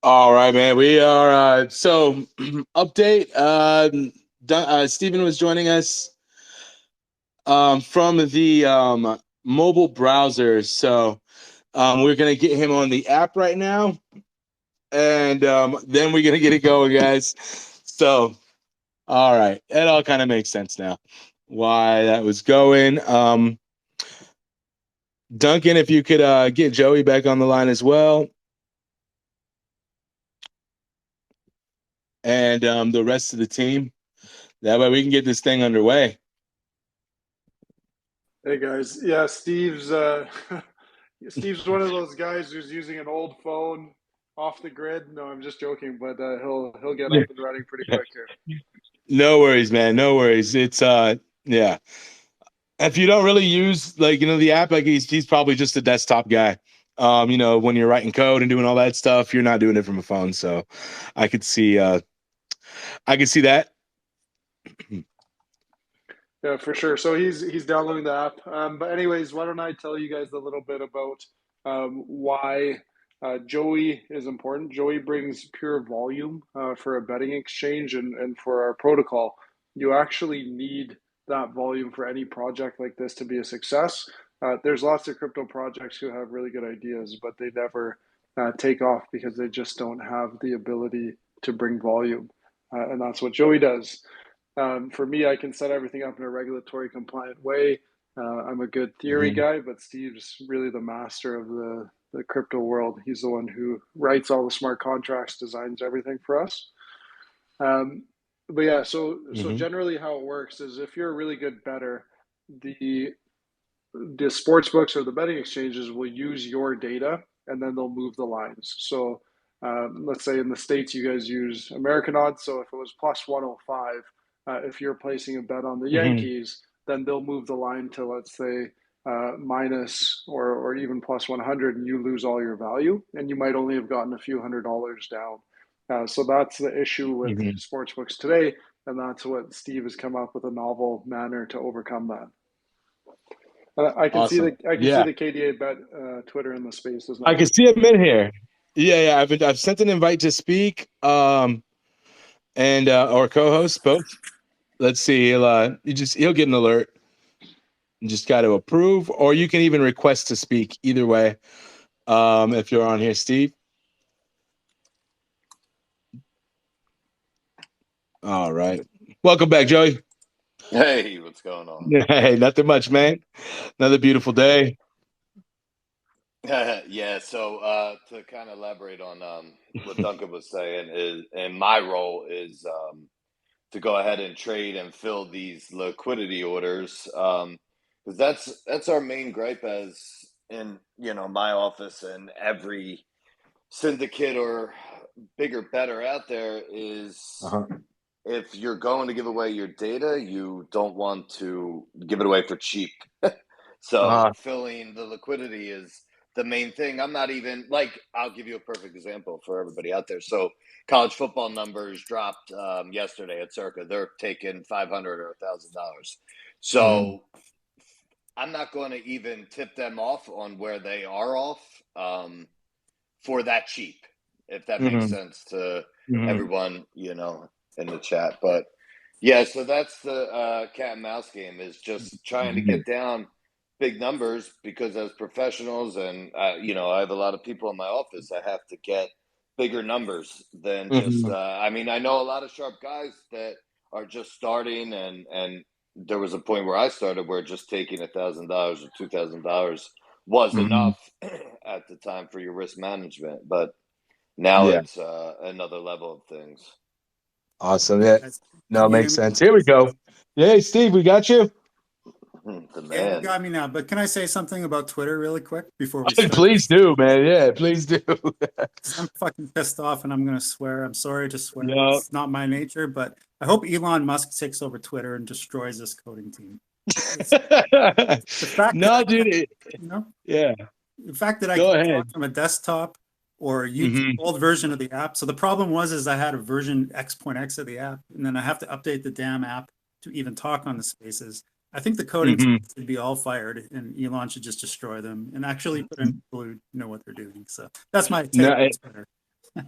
All right, man. We are update. Stephen was joining us from the mobile browser. So we're gonna get him on the app right now, and then we're gonna get it going, guys. So, all right, it all kind of makes sense now why that was going. Duncan, if you could get Joey back on the line as well, and the rest of the team. That way we can get this thing underway. Hey guys, yeah, Steve's Steve's one of those guys who's using an old phone off the grid. No, I'm just joking, but he'll get up and running pretty quick here. No worries, man. No worries. It's yeah. If you don't really use the app, like he's probably just a desktop guy. When you're writing code and doing all that stuff, you're not doing it from a phone. So I could see that. Yeah, for sure. So he's downloading the app. But anyways, why don't I tell you guys a little bit about why Joey is important. Joey brings pure volume for a betting exchange and for our protocol. You actually need that volume for any project like this to be a success. There's lots of crypto projects who have really good ideas, but they never take off because they just don't have the ability to bring volume. And that's what Joey does. For me, I can set everything up in a regulatory compliant way. I'm a good theory Mhm. guy, but Steve's really the master of the crypto world. He's the one who writes all the smart contracts, designs everything for us. Um, but yeah, so Mhm. generally how it works is if you're a really good bettor, the sports books or the betting exchanges will use your data and then they'll move the lines. So let's say in the States, you guys use American odds. So if it was plus 105, if you're placing a bet on the Mhm. Yankees, then they'll move the line to, let's say, minus or even plus 100, and you lose all your value. And you might only have gotten a few $100 down. So that's the issue with Mhm. sports books today. And that's what Steve has come up with a novel manner to overcome that. I can see Awesome. the Yeah, KDABet Twitter in the spaces I now. can see him in here. Yeah. I've sent an invite to speak. And our co-host both. Let's see. He'll get an alert. You just got to approve, or you can even request to speak. Either way, if you're on here, Steve. All right. Welcome back, Joey. Hey, what's going on? Hey, nothing much, man. Another beautiful day. Yeah, so to kind of elaborate on what Duncan was saying is, and my role is to go ahead and trade and fill these liquidity orders, because that's our main gripe as in my office and every syndicate or bigger better out there is Uh-huh. if you're going to give away your data, you don't want to give it away for cheap. So Uh-huh. filling the liquidity is the main thing. I'm not even like, I'll give you a perfect example for everybody out there. So college football numbers dropped yesterday at Circa. They're taking $500 or $1,000. Mhm. So I'm not going to even tip them off on where they are off for that cheap, if that makes Mhm. sense to Mhm. everyone, in the chat. But yeah, so that's the cat and mouse game is just trying to Mhm. get down big numbers because as professionals and I have a lot of people in my office, I have to get bigger numbers than just Mhm. I mean, I know a lot of sharp guys that are just starting and there was a point where I started where just taking $1,000 or $2,000 was Mhm. enough at the time for your risk management, but now Yeah. it's another level of things. Awesome. Yeah. Guys, No, can you hear makes me? sense. Here we go. Hey, Steve, we got you. The Yeah, you man. got me now. But can I say something about Twitter really quick before we start Please this? do, man. Yeah, please do. 'Cause I'm fucking pissed off and I'm gonna swear. I'm sorry to swear. Yeah. It's not my nature, but I hope Elon Musk takes over Twitter and destroys this coding team. It's the fact that No, I dude. can't, you know, Yeah. the fact that I Go can't talk ahead. from a desktop or use the Hmm. old version of the app. So the problem was I had a version X.X of the app, and then I have to update the damn app to even talk on the spaces. I think the coding team Hmm. should be all fired, and Elon should just destroy them and actually put in people who know what they're doing. So that's my take No, on Twitter.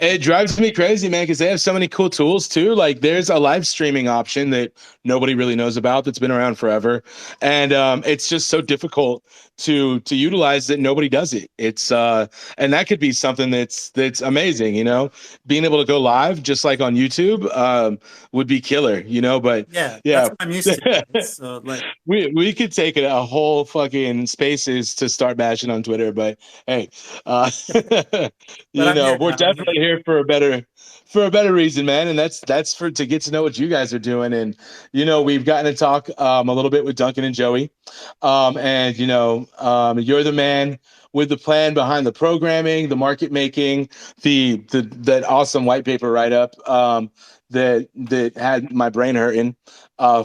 It drives me crazy, man, because they have so many cool tools too. Like there's a live streaming option that nobody really knows about that's been around forever, and it's just so difficult to utilize that nobody does it. It's and that could be something that's amazing, you know, being able to go live just like on YouTube would be killer, you know. But Yeah, yeah. that's what I'm used to. Right? So like, We could take it a whole fucking spaces to start bashing on Twitter, but hey, uh, but you I'm know, here we're now. I'm definitely here. here for a better reason, man, and that's for to get to know what you guys are doing, and you know, we've gotten to talk a little bit with Duncan and Joey, and you know, you're the man with the plan behind the programming, the market making, the that awesome white paper write up that had my brain hurting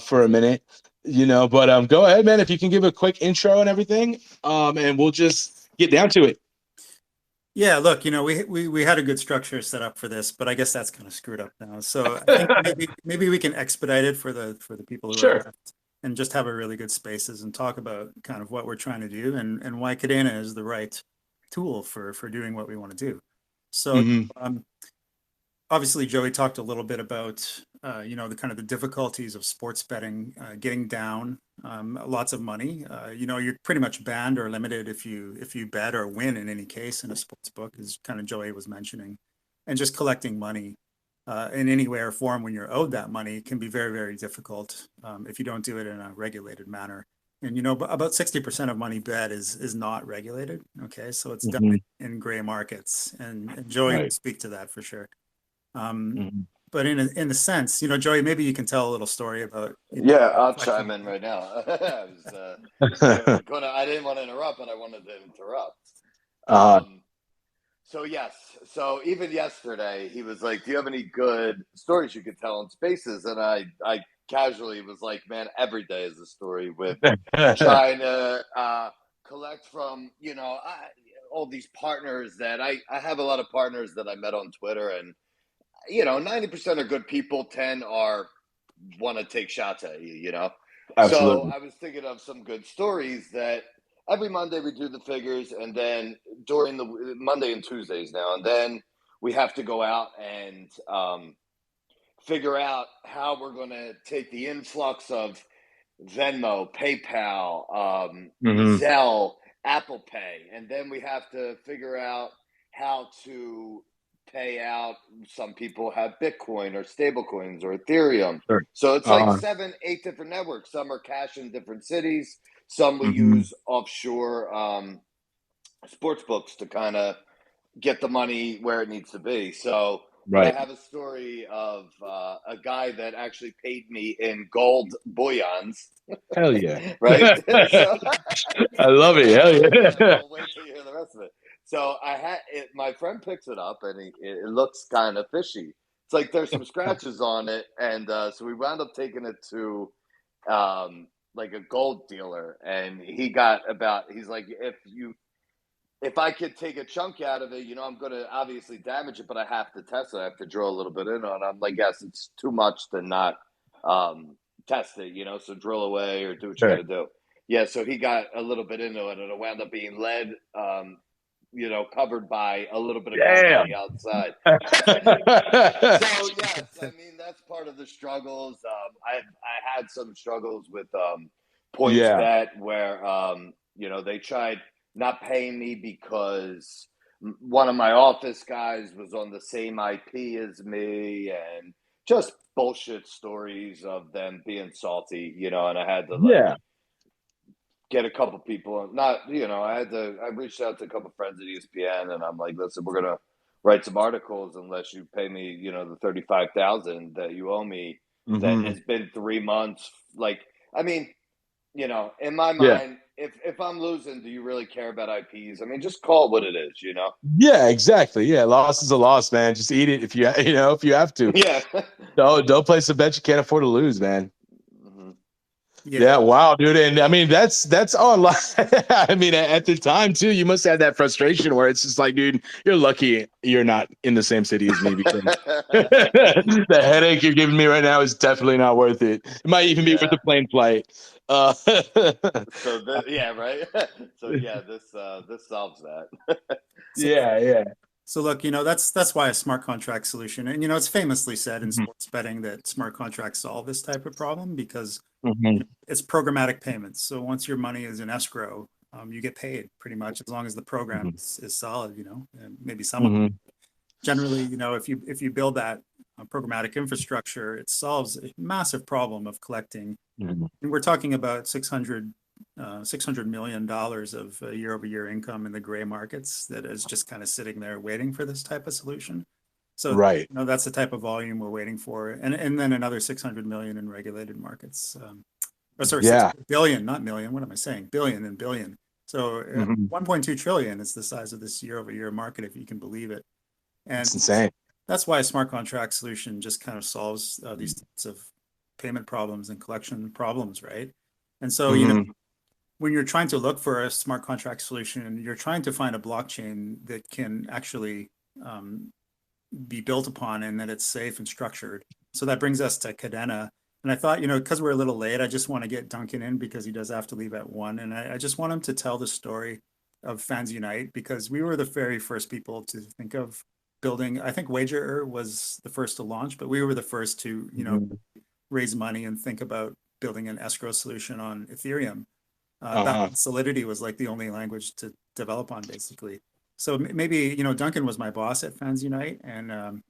for a minute, you know. But go ahead, man, if you can give a quick intro and everything, and we'll just get down to it. Yeah, look, you know, we had a good structure set up for this, but I guess that's kind of screwed up now. So I think maybe we can expedite it for the people who are Sure. left and just have a really good spaces and talk about kind of what we're trying to do and why Kadena is the right tool for doing what we want to do. So Hmm. obviously Joey talked a little bit about you know, the kind of the difficulties of sports betting, getting down lots of money. You know, you're pretty much banned or limited if you bet or win in any case in a sports book, as kind of Joey was mentioning, and just collecting money in any way or form when you're owed that money can be very, very difficult if you don't do it in a regulated manner. And you know, about 60% of money bet is not regulated. Okay, so it's done Hmm. in gray markets, and Joey will Right. speak to that for sure. Um, Hmm. but in a sense, you know, Joey, maybe you can tell a little story about, you know, Yeah, I'll collecting. chime in right now. I didn't want to interrupt, but I wanted to interrupt. uh, Um, so yes, so even yesterday, he was like, "Do you have any good stories you could tell in spaces?" And I casually was like, "Man, every day is a story with trying to collect from, you know, all these partners that I have a lot of partners that I met on Twitter, and you know, 90% are good people, 10 are want to take shots at you, you know? So Absolutely. I was thinking of some good stories that every Monday we do the figures, and then during the Monday and Tuesdays now, and then we have to go out and figure out how we're going to take the influx of Venmo, PayPal, Hmm. Zelle, Apple Pay, and then we have to figure out how to pay out. Some people have Bitcoin or stable coins or Ethereum. Sure. So it's like Uh, 7, 8 different networks. Some are cash in different cities. Some we hmm. use offshore sports books to kind of get the money where it needs to be. So, but I Right. have a story of a guy that actually paid me in gold bullions, Hell yeah. right? So, I love it. Hell yeah, yeah. well, wait till you hear the rest of it. So I had it. My friend picks it up, and it looks kind of fishy. It's like there's some scratches on it, and so we wound up taking it to like a gold dealer, and he got about. He's like, if I could take a chunk out of it, you know, I'm going to obviously damage it, but I have to test it. I have to drill a little bit in on it. I'm like, yes, it's too much to not test it, you know, so drill away or do what you got Sure. to do. Yeah, so he got a little bit into it, and it wound up being lead, you know, covered by a little bit of gold on the Damn. outside. So yes, I mean that's part of the struggles. I had some struggles with points Yeah. bet where you know they tried not paying me because one of my office guys was on the same IP as me, and just bullshit stories of them being salty, you know. And I had to like Yeah. get a couple people, not, you know, I reached out to a couple friends at ESPN, and I'm like, listen, we're gonna write some articles unless you pay me, you know, the 35,000 that you owe me. That Hmm. has been 3 months. Like, I mean, you know, in my Yeah. mind, if I'm losing, do you really care about IPs? I mean, just call it what it is, you know. Yeah, exactly. Yeah, loss is a loss, man. Just eat it if you you know if you have to. Yeah. Don't place a bet you can't afford to lose, man. Hmm. Yeah, Yeah, wow, dude. And I mean that's online. I mean, at the time too, you must have that frustration where it's just like, dude, you're lucky you're not in the same city as me because the headache you're giving me right now is definitely not worth it. It might even be worth Yeah. the plane flight. Uh, So yeah, right. So yeah, this solves that. So yeah, yeah. So look, that's why a smart contract solution, and it's famously said in sports betting that smart contracts solve this type of problem because it's programmatic payments. So once your money is in escrow, you get paid pretty much as long as the program is solid, and maybe someone. Generally, if you build that programmatic infrastructure, it solves a massive problem of collecting. And we're talking about $600 million of year-over-year income in the gray markets that is just kind of sitting there waiting for this type of solution. So right. That's the type of volume we're waiting for, and then another 600 million in regulated markets. Sorry, Yeah. 6 billion, not million. What am I saying? Billion and billion. So 1.2 trillion is the size of this year-over-year market, if you can believe it. And it's insane. That's why a smart contract solution just kind of solves these types of payment problems and collection problems, right? And so, when you're trying to look for a smart contract solution, you're trying to find a blockchain that can actually be built upon and that it's safe and structured. So that brings us to Kadena. And I thought, because we're a little late, I just want to get Duncan in because he does have to leave at 1. And I just want him to tell the story of Fans Unite because we were the very first people to think of building. I think Wagerer was the first to launch, but we were the first to, raise money and think about building an escrow solution on Ethereum. Solidity was like the only language to develop on, basically. So maybe, Duncan was my boss at Fans Unite, and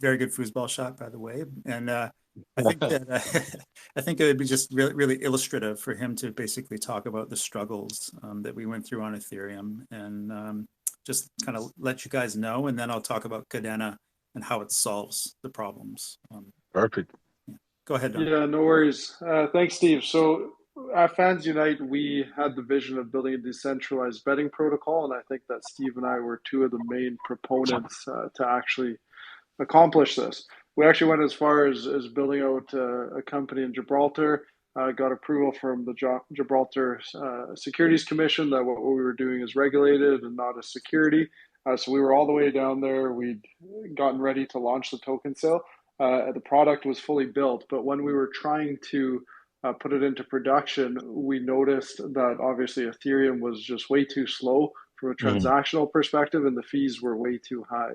very good foosball shot, by the way. And I think that I think it would be just really, really illustrative for him to basically talk about the struggles that we went through on Ethereum, and just kind of let you guys know, and then I'll talk about Kadena and how it solves the problems. Perfect. Yeah. Go ahead, Duncan. Yeah, no worries. Thanks, Steve. So at Fans Unite, we had the vision of building a decentralized betting protocol, and I think that Steve and I were two of the main proponents to actually accomplish this. We actually went as far as building out a company in Gibraltar, got approval from the Gibraltar Securities Commission that what we were doing is regulated and not a security. So we were all the way down there. We'd gotten ready to launch the token sale. The product was fully built, but when we were trying to put it into production, we noticed that obviously Ethereum was just way too slow from a transactional perspective, and the fees were way too high.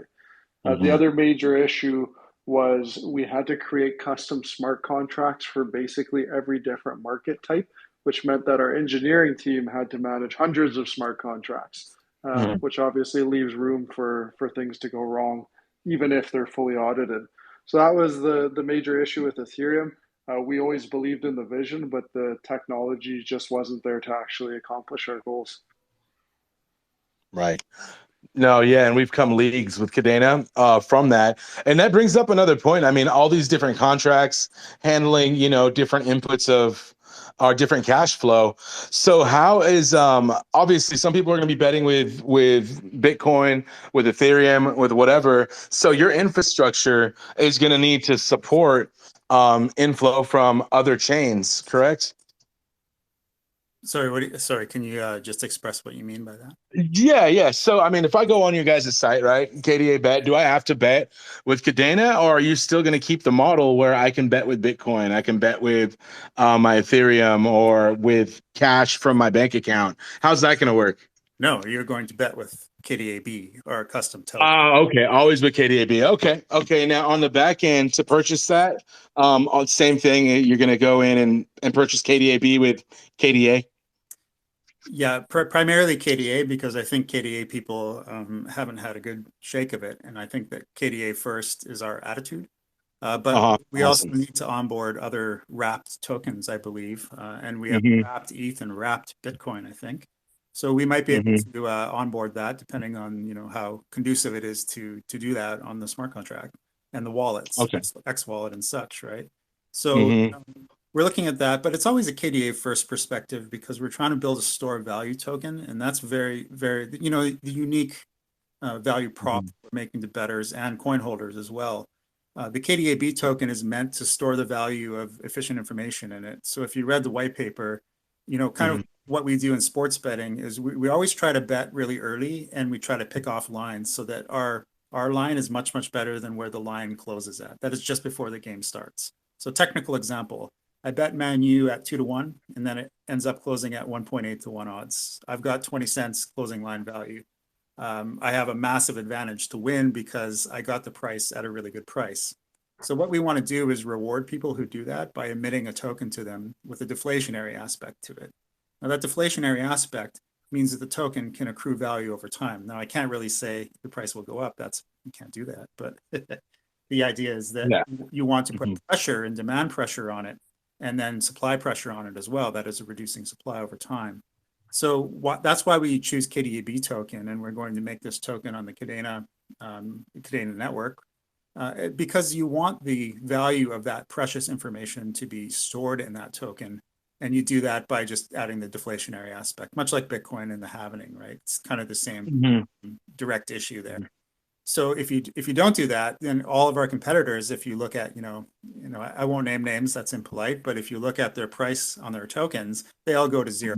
The other major issue was we had to create custom smart contracts for basically every different market type, which meant that our engineering team had to manage hundreds of smart contracts, which obviously leaves room for things to go wrong, even if they're fully audited. So that was the major issue with Ethereum. We always believed in the vision, but the technology just wasn't there to actually accomplish our goals. Right. No, yeah, and we've come leagues with Kadena from that. And that brings up another point. I mean, all these different contracts handling, different inputs of our different cash flow. So how is obviously some people are going to be betting with Bitcoin, with Ethereum, with whatever. So your infrastructure is going to need to support inflow from other chains, correct? Sorry, can you just express what you mean by that? Yeah. So, I mean, if I go on your guys' site, right, KDABet, do I have to bet with Kadena, or are you still going to keep the model where I can bet with Bitcoin, I can bet with my Ethereum, or with cash from my bank account? How's that going to work? No, you're going to bet with KDAB or a custom token. Okay. Always with KDAB. Okay. Now on the back end to purchase that, on same thing, you're going to go in and purchase KDAB with KDA. Yeah, primarily KDA, because I think KDA people haven't had a good shake of it. And I think that KDA first is our attitude. But we also need to onboard other wrapped tokens, I believe. And we have wrapped ETH and wrapped Bitcoin, I think. So we might be able to onboard that depending on, how conducive it is to do that on the smart contract and the wallets, X wallet and such, right? So we're looking at that, but it's always a KDA first perspective because we're trying to build a store of value token. And that's very, very, the unique value prop we're making to bettors and coin holders as well. The KDAB token is meant to store the value of efficient information in it. So if you read the white paper, kind of what we do in sports betting is we always try to bet really early, and we try to pick off lines so that our line is much, much better than where the line closes at. That is just before the game starts. So technical example, I bet Man U at 2-1, and then it ends up closing at 1.8 to 1 odds. I've got 20 cents closing line value. I have a massive advantage to win because I got the price at a really good price. So what we want to do is reward people who do that by emitting a token to them with a deflationary aspect to it. Now that deflationary aspect means that the token can accrue value over time. Now I can't really say the price will go up. You can't do that. But the idea is that you want to put pressure and demand pressure on it, and then supply pressure on it as well. That is a reducing supply over time. So that's why we choose KDAB token, and we're going to make this token on the Kadena network. Because you want the value of that precious information to be stored in that token. And you do that by just adding the deflationary aspect, much like Bitcoin and the halvening, right? It's kind of the same direct issue there. So if you don't do that, then all of our competitors, if you look at, I won't name names, that's impolite, but if you look at their price on their tokens, they all go to zero.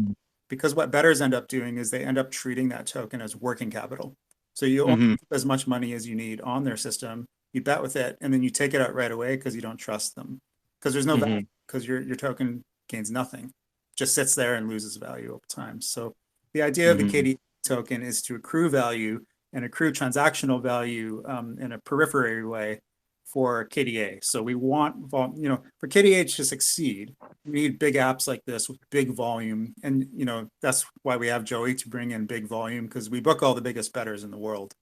Because what bettors end up doing is they end up treating that token as working capital. So you only keep as much money as you need on their system. You bet with it, and then you take it out right away because you don't trust them. Because there's no value, because your token gains nothing. It just sits there and loses value over time. So the idea of the KD token is to accrue value and accrue transactional value in a periphery way for KDA. So we want, for KDA to succeed, we need big apps like this with big volume. And, that's why we have Joey to bring in big volume, because we book all the biggest bettors in the world.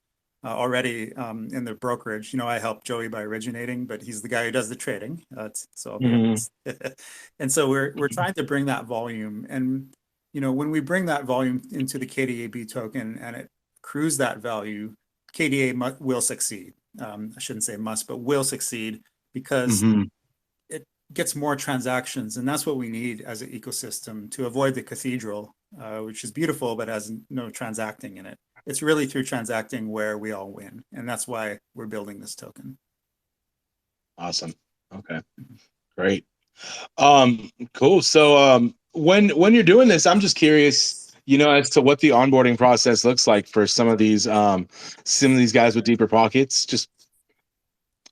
Already in the brokerage. I help Joey by originating, but he's the guy who does the trading. And so we're trying to bring that volume. And, when we bring that volume into the KDAB token and it accrues that value, KDA will succeed. I shouldn't say must, but will succeed because it gets more transactions. And that's what we need as an ecosystem to avoid the cathedral, which is beautiful, but has no transacting in it. It's really through transacting where we all win. And that's why we're building this token. Awesome. Okay, great. Cool. So when you're doing this, I'm just curious, as to what the onboarding process looks like for some of these guys with deeper pockets. Just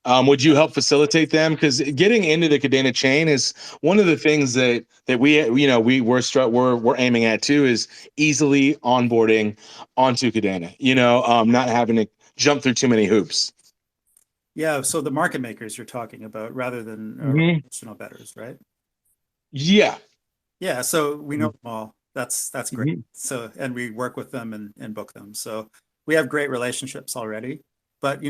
would you help facilitate them? Because getting into the Kadena chain is one of the things that we're aiming at too, is easily onboarding onto Kadena. Not having to jump through too many hoops. Yeah. So the market makers you're talking about, rather than professional bettors, right? Yeah. Yeah. So we know them all. That's great. So, and we work with them and book them. So we have great relationships already. But,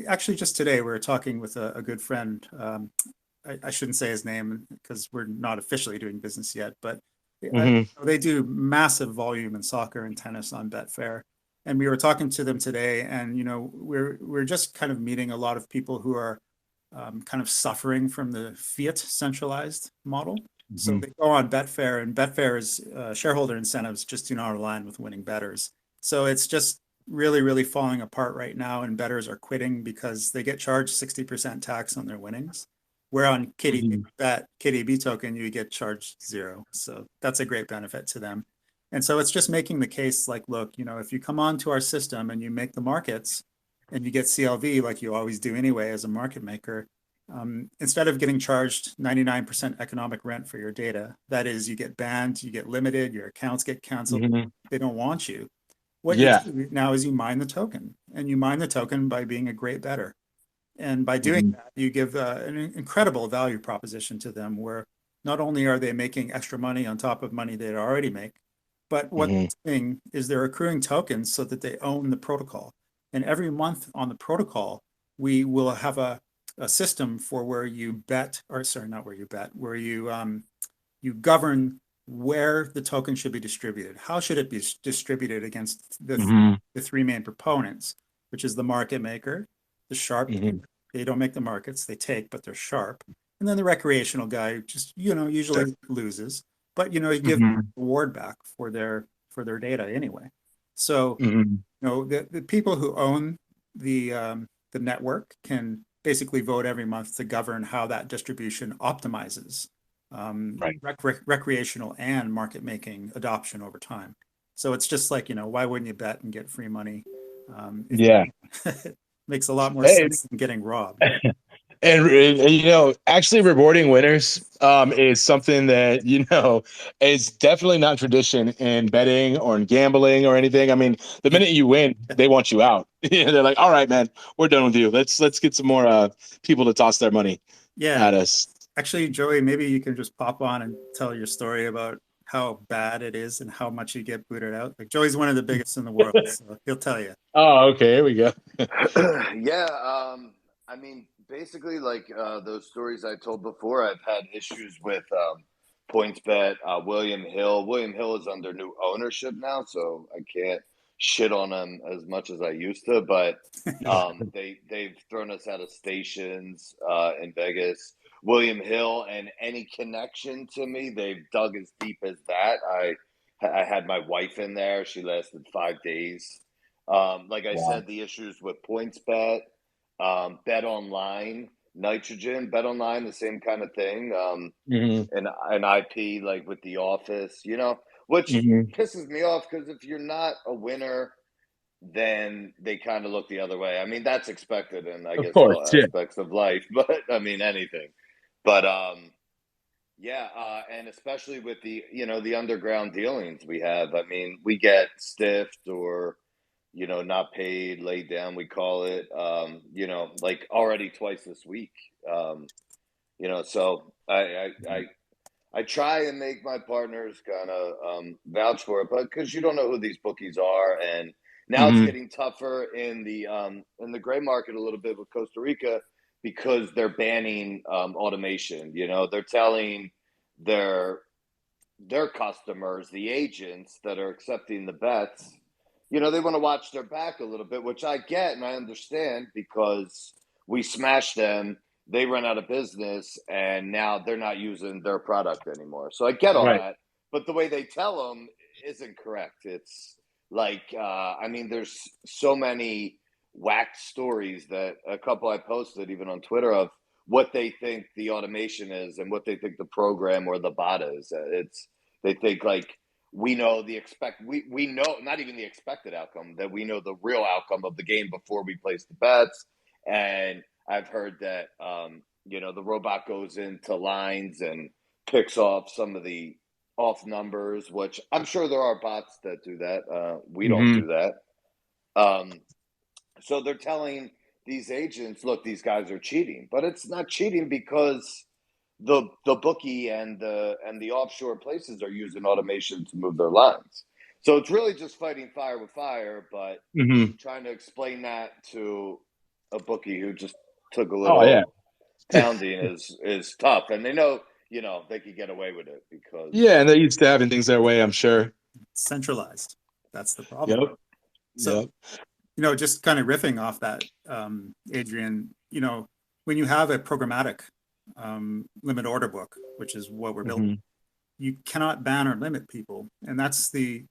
actually just today we were talking with a good friend. I shouldn't say his name because we're not officially doing business yet, but they do massive volume in soccer and tennis on Betfair. And we were talking to them today, and, we're just kind of meeting a lot of people who are kind of suffering from the fiat centralized model. So they go on Betfair, and Betfair's shareholder incentives just do not align with winning bettors. So it's just really, really falling apart right now, and bettors are quitting because they get charged 60% tax on their winnings. Where on KDB token, you get charged zero. So that's a great benefit to them. And so it's just making the case like, look, if you come onto our system and you make the markets and you get CLV like you always do anyway as a market maker, instead of getting charged 99% economic rent for your data, that is, you get banned, you get limited, your accounts get canceled, they don't want you. What you do now is you mine the token, and you mine the token by being a great bettor. And by doing that, you give an incredible value proposition to them, where not only are they making extra money on top of money they already make, but what they're doing is they're accruing tokens so that they own the protocol. And every month on the protocol, we will have a system for where you bet, or sorry, not where you bet, where you govern where the token should be distributed. How should it be distributed against the three main proponents, which is the market maker, the sharp. They don't make the markets, they take, but they're sharp. And then the recreational guy just, usually loses, but, you give reward back for their data anyway. So, the people who own the network can basically vote every month to govern how that distribution optimizes recreational and market making adoption over time. So it's just like, why wouldn't you bet and get free money? It makes a lot more sense than getting robbed. And actually rewarding winners is something that is definitely not tradition in betting or in gambling or anything. I mean, the minute you win, they want you out. They're like, all right, man, we're done with you. Let's get some more people to toss their money Yeah. at us. Actually, Joey, maybe you can just pop on and tell your story about how bad it is and how much you get booted out. Like Joey's one of the biggest in the world, so he'll tell you. Oh, okay, here we go. Yeah, I mean, basically, like those stories I told before, I've had issues with PointsBet, William Hill. William Hill is under new ownership now, so I can't shit on them as much as I used to. But they've thrown us out of stations in Vegas. William Hill and any connection to me, they've dug as deep as that. I had my wife in there. She lasted 5 days. Like I Wow. said, the issues with PointsBet, Bet Online, Nitrogen, Bet Online, the same kind of thing. Hmm. And an IP like with The Office, which Hmm. pisses me off because if you're not a winner, then they kind of look the other way. I mean, that's expected in I Of guess course, all yeah. aspects of life, but I mean anything. But yeah, and especially with the underground dealings we have. I mean, we get stiffed or not paid, laid down, we call it, like already twice this week. So I try and make my partners kind of vouch for it, but because you don't know who these bookies are, and now it's Hmm. getting tougher in the gray market a little bit with Costa Rica because they're banning automation. They're telling their their customers, the agents that are accepting the bets, they want to watch their back a little bit, which I get and I understand because we smashed them. They run out of business and now they're not using their product anymore. So I get all Right. that. But the way they tell them isn't correct. It's like, I mean, there's so many whacked stories that a couple I posted even on Twitter of what they think the automation is and what they think the program or the bot is. They think like we know not even the expected outcome, that we know the real outcome of the game before we place the bets. And I've heard that the robot goes into lines and picks off some of the off numbers, which I'm sure there are bots that do that. We don't Hmm. do that. Um, so they're telling these agents, look, these guys are cheating, but it's not cheating because the bookie and the offshore places are using automation to move their lines. So it's really just fighting fire with fire, but Hmm. trying to explain that to a bookie who just took a Oh yeah. little pounding is tough, and they know they could get away with it because Yeah, and they're used to having things their way, I'm sure. Centralized. That's the problem. Yep. So, Yep. just kind of riffing off that, Adrian, when you have a programmatic limit order book, which is what we're building, Hmm. you cannot ban or limit people. And that's the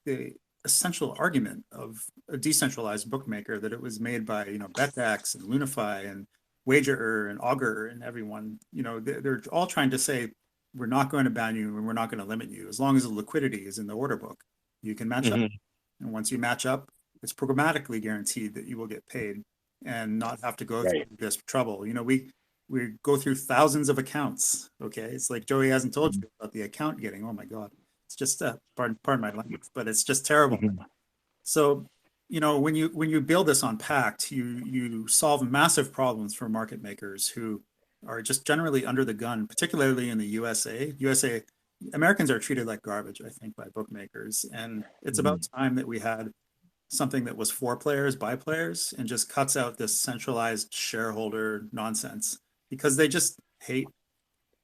essential argument of a decentralized bookmaker, that it was made by, BetDAX and Lunify and Wagerer and Augur and everyone. They're all trying to say, we're not going to ban you and we're not going to limit you. As long as the liquidity is in the order book, you can match up. Hmm. And once you match up, it's programmatically guaranteed that you will get paid and not have to go through Right. this trouble. We go through thousands of accounts. Okay, it's like Joey hasn't told you about the account getting. Oh my God, it's just pardon my language, but it's just terrible. Hmm. So, when you build this on Pact, you solve massive problems for market makers who are just generally under the gun, particularly in the USA. Americans are treated like garbage, I think, by bookmakers, and it's Hmm. about time that we had something that was for players by players and just cuts out this centralized shareholder nonsense, because they just hate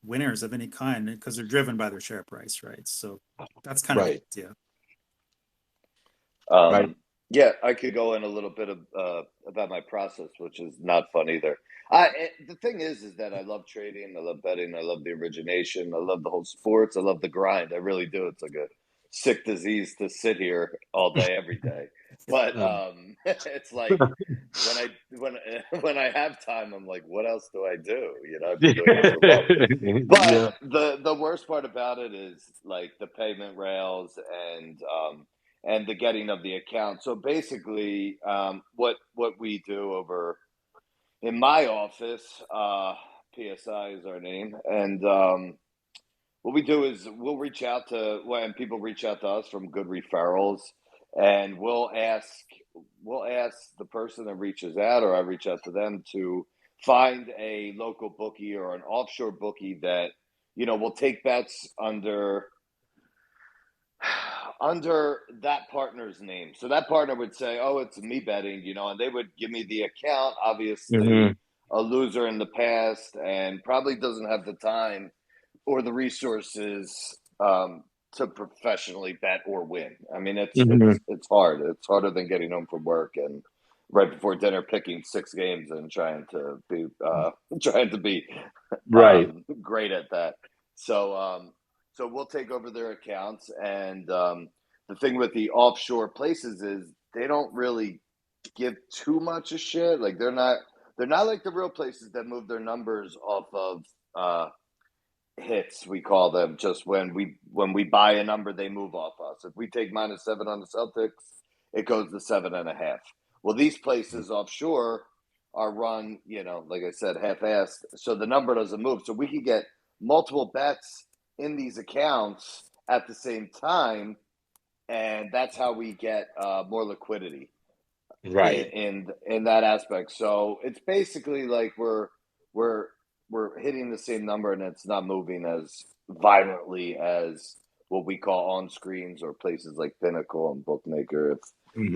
winners of any kind because they're driven by their share price, right? So that's kind of the Right. idea. Right. Yeah, I could go in a little bit of about my process, which is not fun either. The thing is that I love trading, I love betting, I love the origination, I love the whole sports, I love the grind. I really do. It's like a sick disease to sit here all day, every day. But it's like when I have time, I'm like, what else do I do? I've been doing it for a while. But Yeah. the worst part about it is like the payment rails and the getting of the account. So basically, what we do over in my office, PSI is our name, and what we do is we'll reach out to when people reach out to us from good referrals, and we'll ask the person that reaches out, or I reach out to them to find a local bookie or an offshore bookie that will take bets under that partner's name. So that partner would say, "Oh, it's me betting," and they would give me the account. Obviously, a loser in the past and probably doesn't have the time or the resources to professionally bet or win. I mean, it's hard. It's harder than getting home from work and right before dinner picking 6 games and trying to be Right. great at that. So we'll take over their accounts, and the thing with the offshore places is they don't really give too much a shit. Like they're not like the real places that move their numbers off of hits, we call them. Just when we buy a number, they move off us. If we take -7 on the Celtics, it goes to 7.5. Well, these places offshore are run, like I said, half-assed, so the number doesn't move. So we can get multiple bets in these accounts at the same time, and that's how we get more liquidity Right. in that aspect. So it's basically like we're hitting the same number, and it's not moving as violently as what we call on screens or places like Pinnacle and Bookmaker, if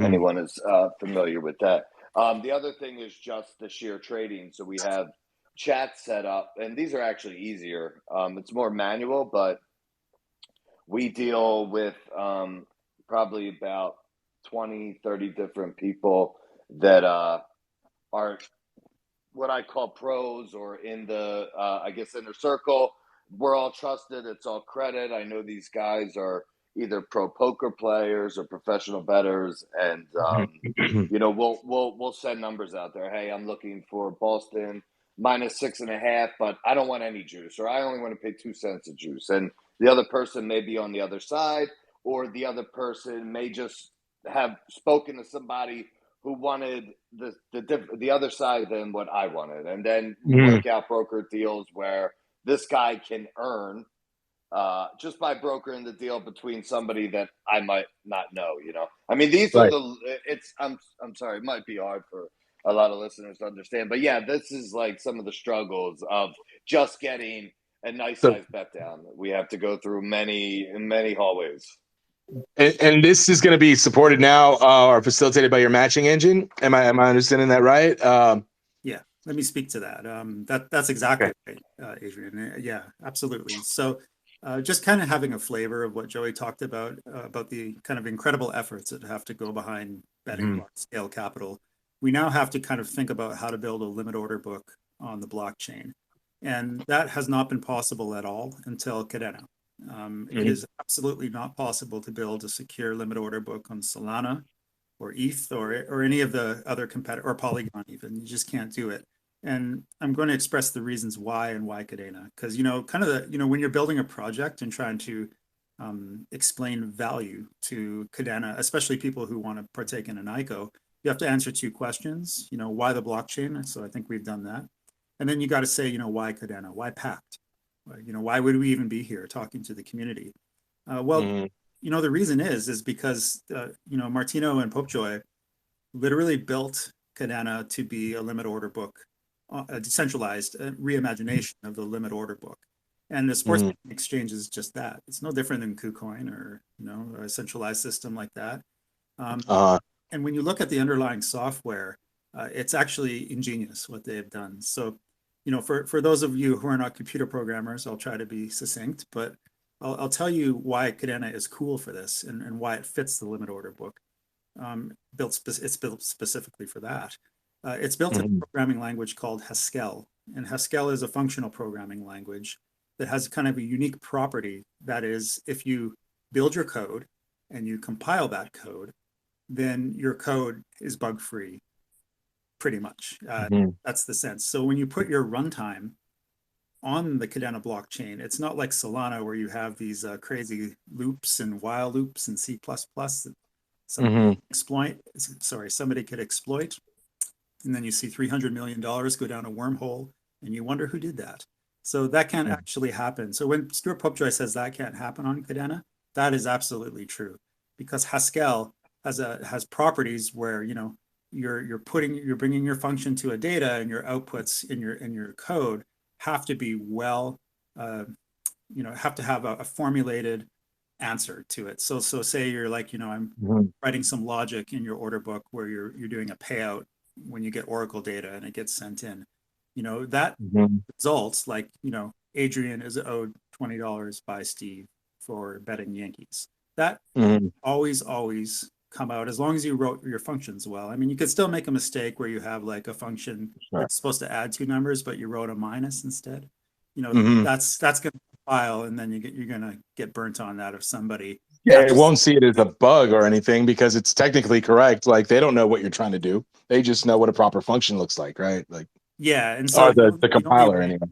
anyone is familiar with that. The other thing is just the sheer trading. So we have chats set up, and these are actually easier. It's more manual, but we deal with probably about 20, 30 different people that are what I call pros, or in the, I guess, inner circle. We're all trusted. It's all credit. I know these guys are either pro poker players or professional bettors, and we'll send numbers out there. Hey, I'm looking for Boston -6.5, but I don't want any juice, or I only want to pay 2 cents a juice. And the other person may be on the other side, or the other person may just have spoken to somebody who wanted the other side than what I wanted, and then work out broker deals where this guy can earn just by brokering the deal between somebody that I might not know. I mean, these are I'm sorry, it might be hard for a lot of listeners to understand, but yeah, this is like some of the struggles of just getting a nice size bet down. We have to go through many hallways. And this is going to be supported now or facilitated by your matching engine. Am I understanding that right? Yeah, let me speak to that. That's exactly right, Adrian. Yeah, absolutely. So just kind of having a flavor of what Joey talked about the kind of incredible efforts that have to go behind betting scale capital. We now have to kind of think about how to build a limit order book on the blockchain. And that has not been possible at all until Kadena. It is absolutely not possible to build a secure limit order book on Solana or ETH or any of the other competitor, or Polygon even. You just can't do it. And I'm going to express the reasons why and why Kadena. Because, when you're building a project and trying to explain value to Kadena, especially people who want to partake in an ICO, you have to answer 2 questions. Why the blockchain? So I think we've done that. And then you got to say, why Kadena? Why Pact? Why would we even be here talking to the community? The reason is because, Martino and Popejoy literally built Kadena to be a limit order book, a decentralized reimagination of the limit order book. And the sports exchange is just that. It's no different than KuCoin or, a centralized system like that. And when you look at the underlying software, it's actually ingenious what they have done. So, for those of you who are not computer programmers, I'll try to be succinct, but I'll tell you why Kadena is cool for this and why it fits the limit order book. It's built specifically for that. It's built in a programming language called Haskell, and Haskell is a functional programming language that has kind of a unique property. That is, if you build your code and you compile that code, then your code is bug-free, pretty much. That's the sense. So when you put your runtime on the Kadena blockchain, it's not like Solana where you have these crazy loops and while loops and C++ that somebody could exploit. And then you see $300 million go down a wormhole And you wonder who did that. So that can't actually happen. So when Stuart Popejoy says that can't happen on Kadena, that is absolutely true, because Haskell has properties where, you know, you're bringing your function to a data, and your outputs in your code have to be well, you know, have to have a formulated answer to it. So say you're like, you know, I'm writing some logic in your order book where you're doing a payout when you get Oracle data and it gets sent in. You know, that results, like, you know, Adrian is owed $20 by Steve for betting Yankees. That always come out as long as you wrote your functions well. I mean, you could still make a mistake where you have like a function that's supposed to add two numbers, but you wrote a minus instead. You know, that's going to file, and then you're going to get burnt on that if somebody. Yeah, it won't see it as a bug or anything because it's technically correct. Like, they don't know what you're trying to do. They just know what a proper function looks like, right? Like, yeah, and so or the compiler anyway.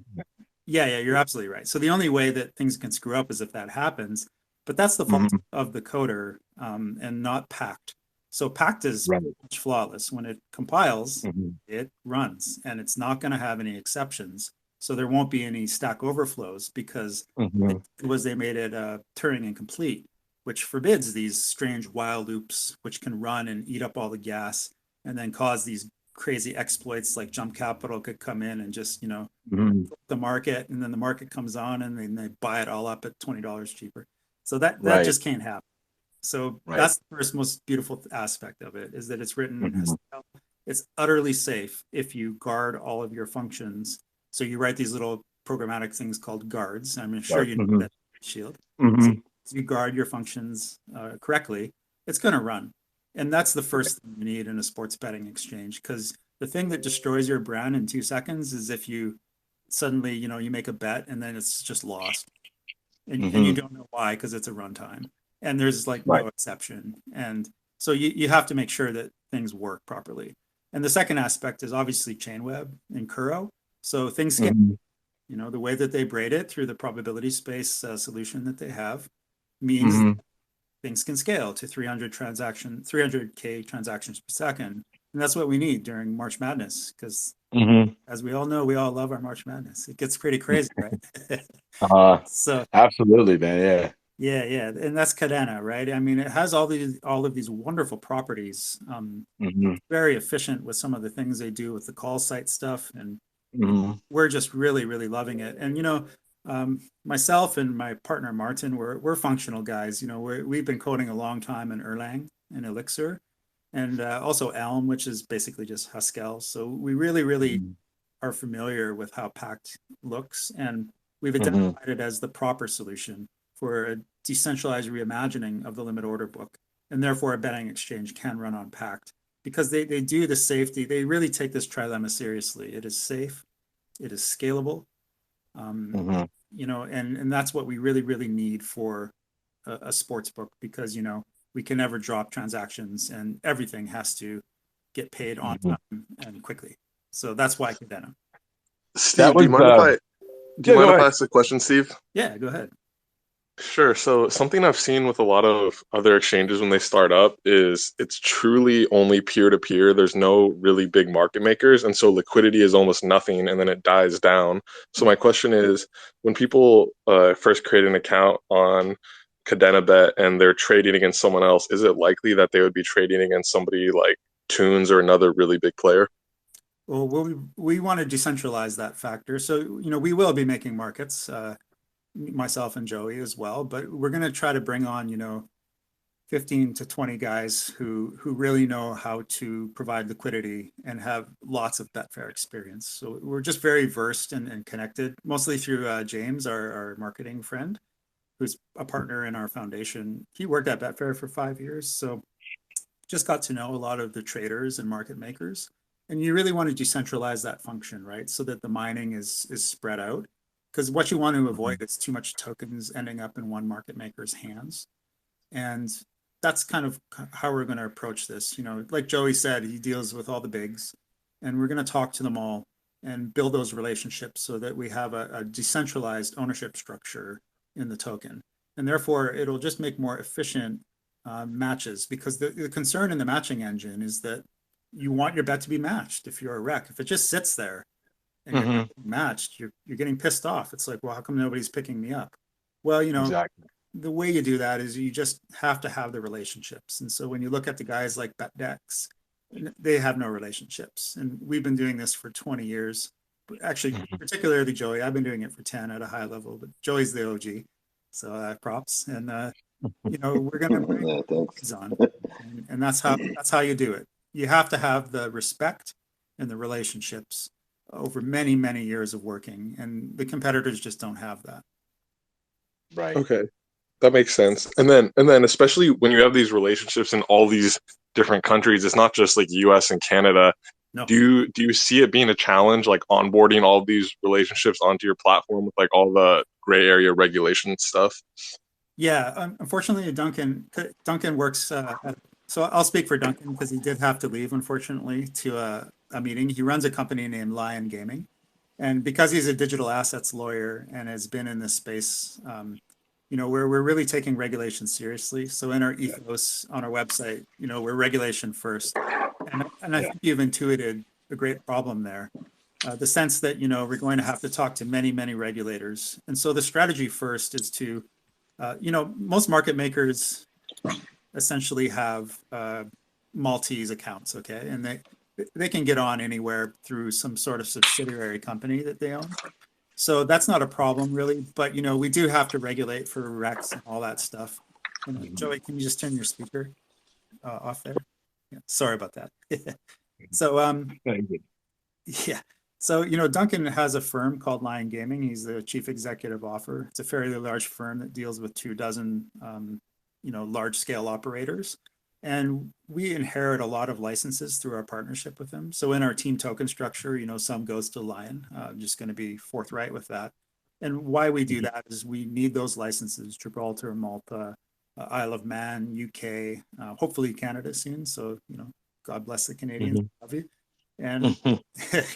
Yeah, you're absolutely right. So the only way that things can screw up is if that happens, but that's the fault of the coder, and not Pact. So Pact is much flawless. When it compiles, it runs, and it's not going to have any exceptions. So there won't be any stack overflows, because they made it Turing incomplete, which forbids these strange while loops, which can run and eat up all the gas and then cause these crazy exploits. Like Jump Capital could come in and just, you know, the market, and then the market comes on and then they buy it all up at $20 cheaper. So that just can't happen. So that's the first most beautiful aspect of it, is that it's written as, it's utterly safe if you guard all of your functions. So you write these little programmatic things called guards. I'm sure you know that Docushield. So you guard your functions correctly, it's going to run. And that's the first thing you need in a sports betting exchange, because the thing that destroys your brand in 2 seconds is if you suddenly, you know, you make a bet and then it's just lost. And you don't know why, because it's a runtime. And there's like no exception. And so you have to make sure that things work properly. And the second aspect is obviously Chainweb and Kuro. So things get, you know, the way that they braid it through the probability space solution that they have means things can scale to 300K transactions per second. And that's what we need during March Madness, because as we all know, we all love our March Madness. It gets pretty crazy, right? So absolutely, man. Yeah. And that's Kadena, right? I mean, it has all of these wonderful properties. Very efficient with some of the things they do with the call site stuff. And we're just really, really loving it. And, you know, myself and my partner Martin, we're functional guys. You know, we've been coding a long time in Erlang and Elixir, and also Elm, which is basically just Haskell. So we really are familiar with how Pact looks, and we've identified it as the proper solution for a decentralized reimagining of the limit order book, and therefore a betting exchange can run on Pact, because they do the safety. They really take this trilemma seriously. It is safe, it is scalable. You know, and that's what we really need for a sports book, because, you know, we can never drop transactions and everything has to get paid on time and quickly. So that's why Kadena. Steve, do you mind if I ask a question, Steve? Yeah, go ahead. Sure. So something I've seen with a lot of other exchanges when they start up is it's truly only peer-to-peer. There's no really big market makers, and so liquidity is almost nothing, and then it dies down. So my question is, when people first create an account on KDABet and they're trading against someone else, is it likely that they would be trading against somebody like Tunes or another really big player? Well, we want to decentralize that factor. So, you know, we will be making markets. Myself and Joey as well, but we're going to try to bring on, you know, 15 to 20 guys who really know how to provide liquidity and have lots of Betfair experience. So we're just very versed and connected, mostly through James, our marketing friend, who's a partner in our foundation. He worked at Betfair for 5 years, so just got to know a lot of the traders and market makers. And you really want to decentralize that function, right? So that the mining is spread out. Because what you want to avoid is too much tokens ending up in one market maker's hands. And that's kind of how we're going to approach this. You know, like Joey said, he deals with all the bigs, and we're going to talk to them all and build those relationships so that we have a decentralized ownership structure in the token. And therefore, it'll just make more efficient matches, because the concern in the matching engine is that you want your bet to be matched if you're a rec. If it just sits there, and you're not getting matched, you're getting pissed off. It's like, well, how come nobody's picking me up? Well, Exactly. the way you do that is you just have to have the relationships. And so when you look at the guys like BetDex, they have no relationships. And we've been doing this for 20 years. Actually, particularly Joey, I've been doing it for 10 at a high level, but Joey's the OG. So props. And we're gonna bring these on. And that's how you do it. You have to have the respect and the relationships over many, many years of working. And the competitors just don't have that. Right. Okay. That makes sense. And then especially when you have these relationships in all these different countries, it's not just like US and Canada. No. Do you see it being a challenge, like onboarding all of these relationships onto your platform with like all the gray area regulation stuff? Yeah, unfortunately, Duncan works. So I'll speak for Duncan because he did have to leave, unfortunately, to a meeting. He runs a company named Lion Gaming, and because he's a digital assets lawyer and has been in this space, we're really taking regulation seriously. So in our ethos on our website, we're regulation first, and I think you've intuited a great problem there. The sense that we're going to have to talk to many, many regulators, and so the strategy first is to most market makers essentially have Maltese accounts, okay, and they can get on anywhere through some sort of subsidiary company that they own. So that's not a problem really, but we do have to regulate for Rex and all that stuff. And Joey, can you just turn your speaker off there? Yeah, sorry about that. So yeah. So, Duncan has a firm called Lion Gaming. He's the chief executive officer. It's a fairly large firm that deals with 24, large scale operators. And we inherit a lot of licenses through our partnership with them. So in our team token structure, some goes to Lion. I'm just going to be forthright with that. And why we do that is we need those licenses, Gibraltar, Malta, Isle of Man, UK, hopefully Canada soon. So, God bless the Canadians. Love you. And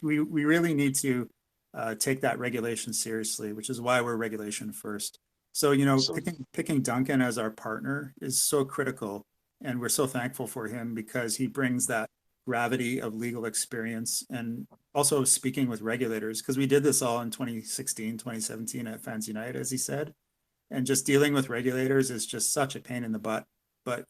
we really need to take that regulation seriously, which is why we're regulation first. So, picking Duncan as our partner is so critical. And we're so thankful for him because he brings that gravity of legal experience and also speaking with regulators, because we did this all in 2016, 2017 at Fans Unite, as he said. And just dealing with regulators is just such a pain in the butt. But,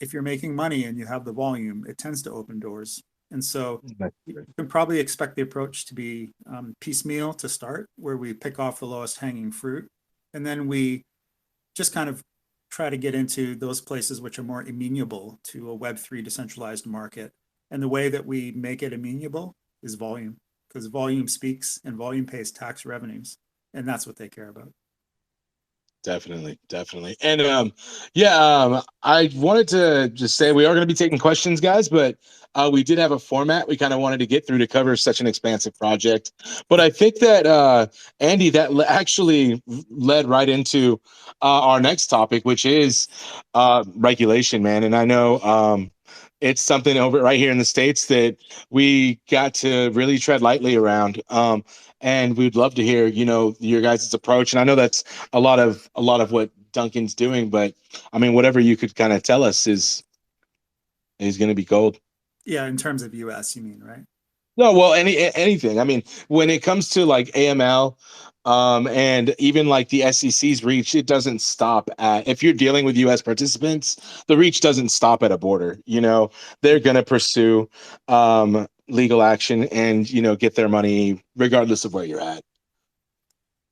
if you're making money and you have the volume, it tends to open doors. And so you can probably expect the approach to be piecemeal to start, where we pick off the lowest hanging fruit. And then we just kind of try to get into those places which are more amenable to a Web3 decentralized market. And the way that we make it amenable is volume, because volume speaks and volume pays tax revenues. And that's what they care about. Definitely. And I wanted to just say we are going to be taking questions, guys, but we did have a format we kind of wanted to get through to cover such an expansive project. But I think that Andy, that actually led right into our next topic, which is regulation, man. And I know it's something over right here in the States that we got to really tread lightly around. And we'd love to hear, your guys' approach. And I know that's a lot of what Duncan's doing, but I mean, whatever you could kind of tell us is going to be gold. Yeah, in terms of US, you mean, right? No, well, anything. I mean, when it comes to like AML, and even like the SEC's reach, it doesn't stop at, if you're dealing with US participants, the reach doesn't stop at a border. They're going to pursue legal action and, get their money regardless of where you're at.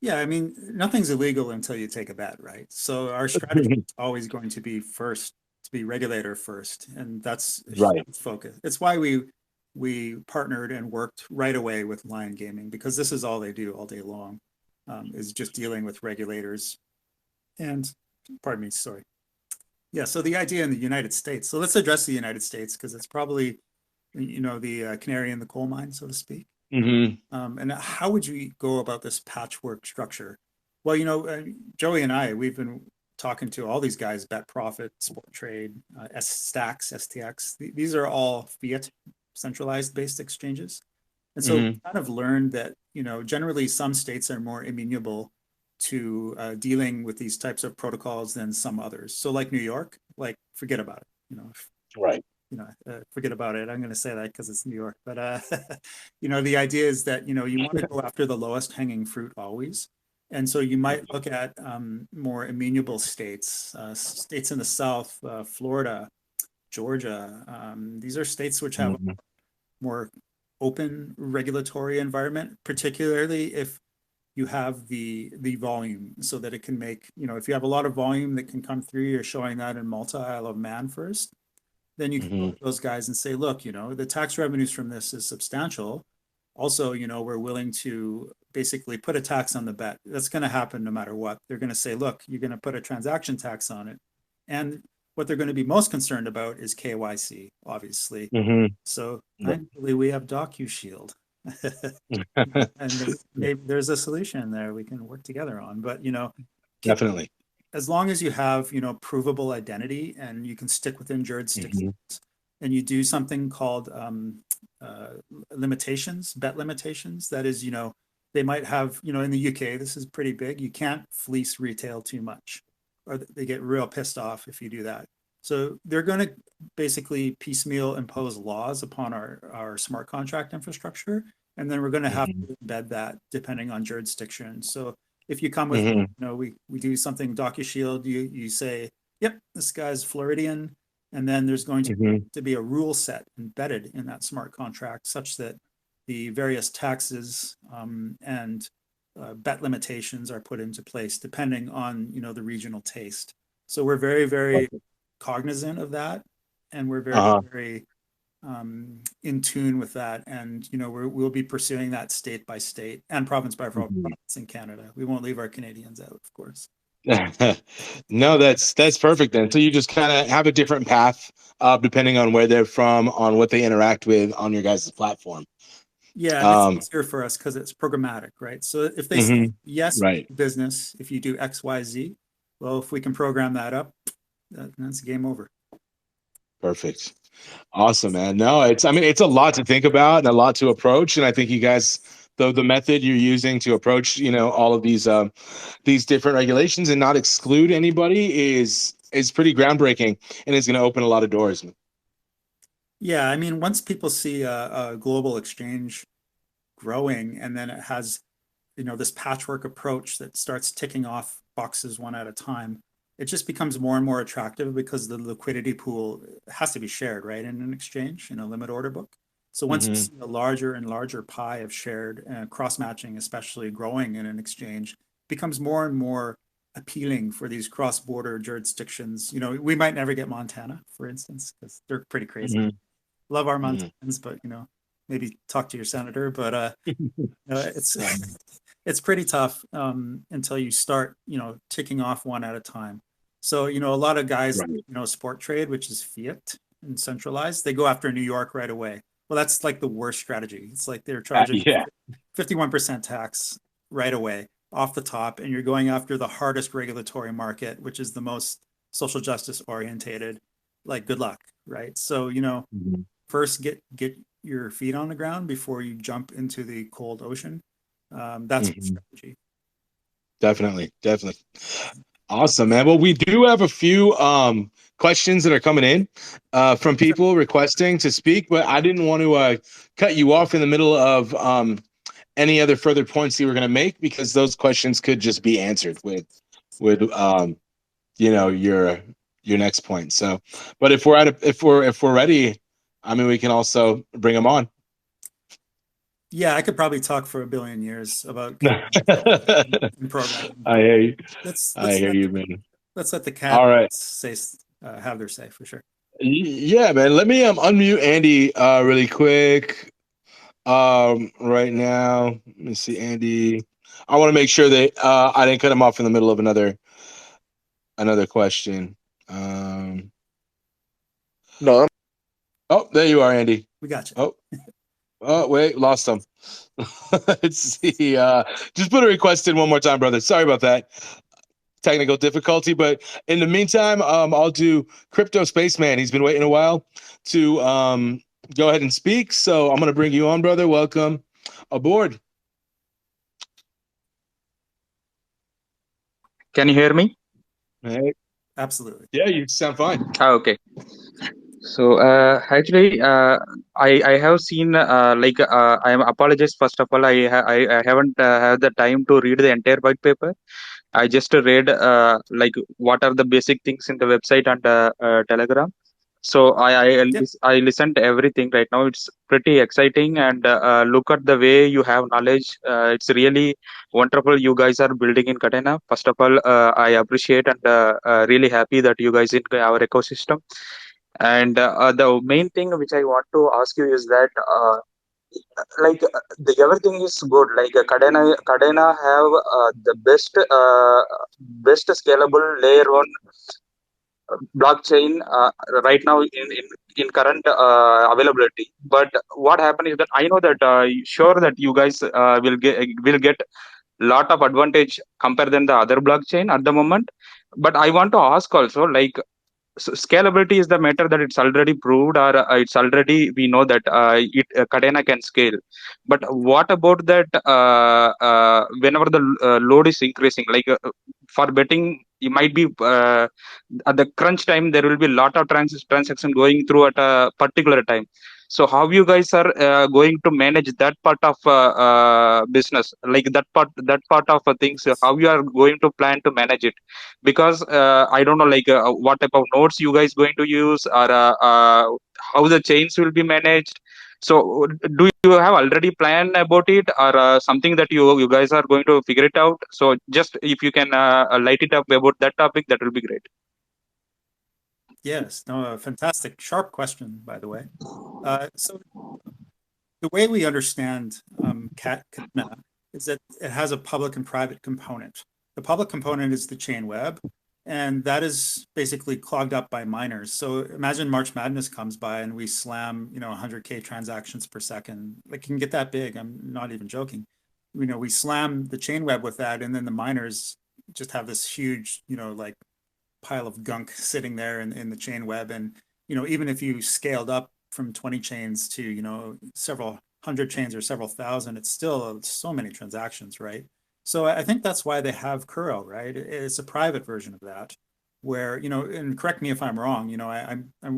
Yeah, I mean, nothing's illegal until you take a bet, right? So our strategy is always going to be first, to be regulator first. And that's right. Focus. It's why we partnered and worked right away with Lion Gaming, because this is all they do all day long, is just dealing with regulators. And pardon me, sorry. Yeah, so the idea in the United States. So let's address the United States, because it's probably, the canary in the coal mine, so to speak. And how would you go about this patchwork structure? Well, Joey and we've been talking to all these guys, Bet Profit, Sport Trade, Stacks, STX. These are all fiat centralized based exchanges. And so we kind of learned that, generally some states are more amenable to dealing with these types of protocols than some others. So like New York, forget about it. Right. forget about it. I'm going to say that because it's New York. But, the idea is that, you want to go after the lowest hanging fruit always. And so you might look at more immutable states, states in the South, Florida, Georgia. These are states which have a more open regulatory environment, particularly if you have the volume, so that it can make, if you have a lot of volume that can come through, you're showing that in multi-isle of man first, then you can look at those guys and say, look, the tax revenues from this is substantial. Also, we're willing to basically put a tax on the bet. That's going to happen no matter what. They're going to say, look, you're going to put a transaction tax on it. And what they're going to be most concerned about is KYC, obviously. So thankfully, we have Docushield. And maybe there's a solution there we can work together on. But, definitely, as long as you have, provable identity and you can stick within jurisdictions, and you do something called limitations, bet limitations. That is, they might have, in the UK, this is pretty big. You can't fleece retail too much, or they get real pissed off if you do that. So they're going to basically piecemeal impose laws upon our smart contract infrastructure. And then we're going to have to embed that depending on jurisdiction. So if you come with, we do something Docushield, you say, yep, this guy's Floridian. And then there's going to be a rule set embedded in that smart contract such that the various taxes and bet limitations are put into place depending on, the regional taste. So we're very, very cognizant of that. And we're very, very in tune with that. And, we'll be pursuing that state by state and province by province in Canada. We won't leave our Canadians out, of course. No, that's perfect then. So you just kind of have a different path depending on where they're from, on what they interact with on your guys' platform. Yeah, it's easier for us because it's programmatic, right? So if they say yes, business, if you do X, Y, Z, well, if we can program that up, that's game over. Perfect. Awesome, man. No, it's a lot to think about and a lot to approach. And I think you guys, the method you're using to approach, all of these different regulations and not exclude anybody is pretty groundbreaking and is going to open a lot of doors. Yeah, once people see a global exchange growing, and then it has, this patchwork approach that starts ticking off boxes one at a time, it just becomes more and more attractive because the liquidity pool has to be shared, right, in an exchange, in a limit order book. So once you see a larger and larger pie of shared cross-matching, especially growing in an exchange, becomes more and more appealing for these cross-border jurisdictions. We might never get Montana, for instance, because they're pretty crazy. Love our Montanans, but maybe talk to your senator. But it's pretty tough until you start, ticking off one at a time. So, a lot of guys, sport trade, which is fiat and centralized, they go after New York right away. Well, that's like the worst strategy. It's like they're charging 51% tax right away off the top, and you're going after the hardest regulatory market, which is the most social justice orientated. Like, good luck, right? So, first get your feet on the ground before you jump into the cold ocean. That's strategy. Definitely. Awesome, man. Well, we do have a few questions that are coming in from people requesting to speak, but I didn't want to cut you off in the middle of any other further points you were going to make, because those questions could just be answered with your next point. So, but if we're ready, we can also bring them on. Yeah, I could probably talk for a billion years about programming. I hear you. I hear you, man. Let's let the cat have their say for sure. Yeah, man. Let me unmute Andy really quick. Right now, let me see, Andy. I want to make sure that I didn't cut him off in the middle of another question. No. Oh, there you are, Andy. We got you. Oh, wait, lost him. Let's see. Just put a request in one more time, brother. Sorry about that. Technical difficulty, but in the meantime, I'll do Crypto Spaceman. He's been waiting a while to go ahead and speak, so I'm going to bring you on, brother. Welcome aboard. Can you hear me? Hey. Absolutely. Yeah, you sound fine. Okay. So actually, I have seen I am apologize first of all. I haven't had the time to read the entire white paper. I just read what are the basic things in the website and Telegram. So Yep. I listened to everything right now. It's pretty exciting, and look at the way you have knowledge. It's really wonderful. You guys are building in Kadena. First of all, I appreciate and really happy that you guys in our ecosystem. And the main thing which I want to ask you is that the everything is good. Kadena have the best scalable layer one blockchain right now in current availability. But what happened is that I know that sure that you guys will get lot of advantage compared than the other blockchain at the moment. But I want to ask also, so scalability is the matter that it's already proved, or it's already we know that Kadena can scale. But what about that whenever the load is increasing, for betting, you might be at the crunch time there will be a lot of transaction going through at a particular time. So how you guys are going to manage that part of business, like that part of things, how you are going to plan to manage it? Because I don't know what type of nodes you guys going to use, or how the chains will be managed. So do you have already planned about it, or something that you guys are going to figure it out? So just if you can light it up about that topic, that will be great. Yes. No, a fantastic, sharp question, by the way. So the way we understand Kadena is that it has a public and private component. The public component is the chain web, and that is basically clogged up by miners. So imagine March Madness comes by and we slam, 100K transactions per second. It can get that big. I'm not even joking. We slam the chain web with that, and then the miners just have this huge, pile of gunk sitting there in the chain web. And, even if you scaled up from 20 chains to, several hundred chains or several thousand, it's still so many transactions, right? So I think that's why they have Kuro, right? It's a private version of that, where, and correct me if I'm wrong,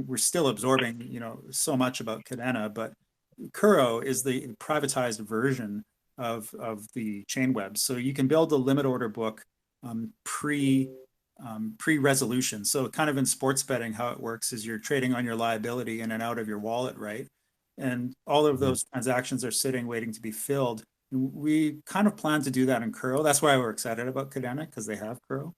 we're still absorbing, so much about Kadena, but Kuro is the privatized version of the chain web. So you can build a limit order book pre-resolution. So kind of in sports betting, how it works is you're trading on your liability in and out of your wallet, right? And all of those transactions are sitting waiting to be filled. We kind of plan to do that in Kuro. That's why we're excited about Kadena, because they have Kuro.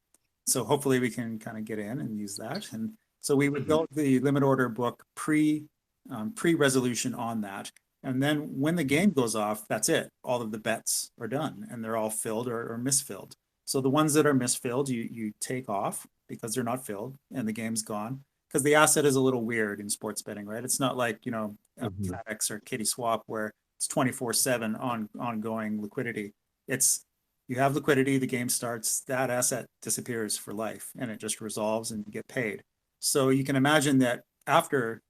So hopefully we can kind of get in and use that. And so we would build the limit order book pre-resolution on that. And then when the game goes off, that's it. All of the bets are done and they're all filled or misfilled. So the ones that are misfilled, you take off because they're not filled and the game's gone. Because the asset is a little weird in sports betting, right? It's not like, FedEx or Kitty Swap where it's 24/7 ongoing liquidity. It's you have liquidity, the game starts, that asset disappears for life and it just resolves and you get paid. So you can imagine that after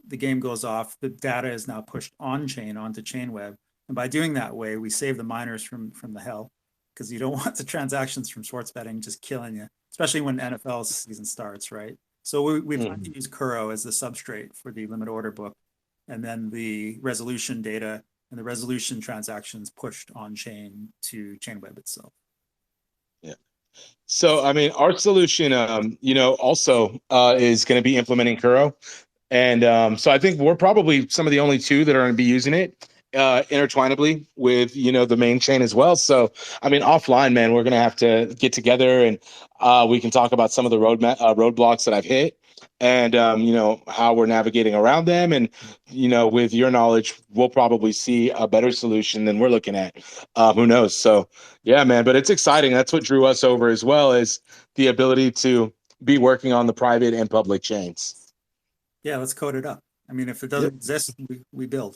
the game goes off, the data is now pushed on chain onto Chainweb. And by doing that way, we save the miners from the hell, because you don't want the transactions from sports betting just killing you, especially when NFL season starts, right? So we plan to use Kuro as the substrate for the limit order book, and then the resolution data and the resolution transactions pushed on chain to Chainweb itself. Yeah. So, I mean, our solution, also is going to be implementing Kuro. And so I think we're probably some of the only two that are going to be using it intertwinably with, the main chain as well. So, I mean, offline, man, we're going to have to get together and we can talk about some of the roadblocks that I've hit and, how we're navigating around them. And, with your knowledge, we'll probably see a better solution than we're looking at. Who knows? So, yeah, man, but it's exciting. That's what drew us over as well, as the ability to be working on the private and public chains. Yeah, let's code it up. I mean, if it doesn't exist, we build.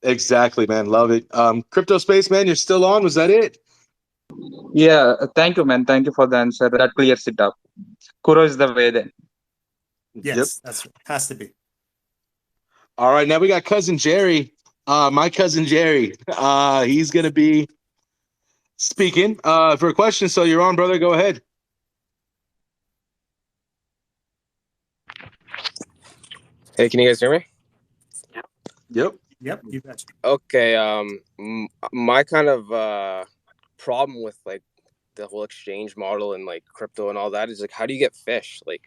Exactly, man. Love it. Crypto Space, man, you're still on. Was that it? Yeah, thank you, man. Thank you for the answer. That clears it up. Kuro is the way then. Yes, Yep. that's has to be. All right, now we got cousin Jerry. My cousin Jerry. He's gonna be speaking for a question. So you're on, brother. Go ahead. Hey, can you guys hear me? Yep. Yep, you betcha. Okay. My kind of problem with like the whole exchange model and like crypto and all that is like, how do you get fish? Like,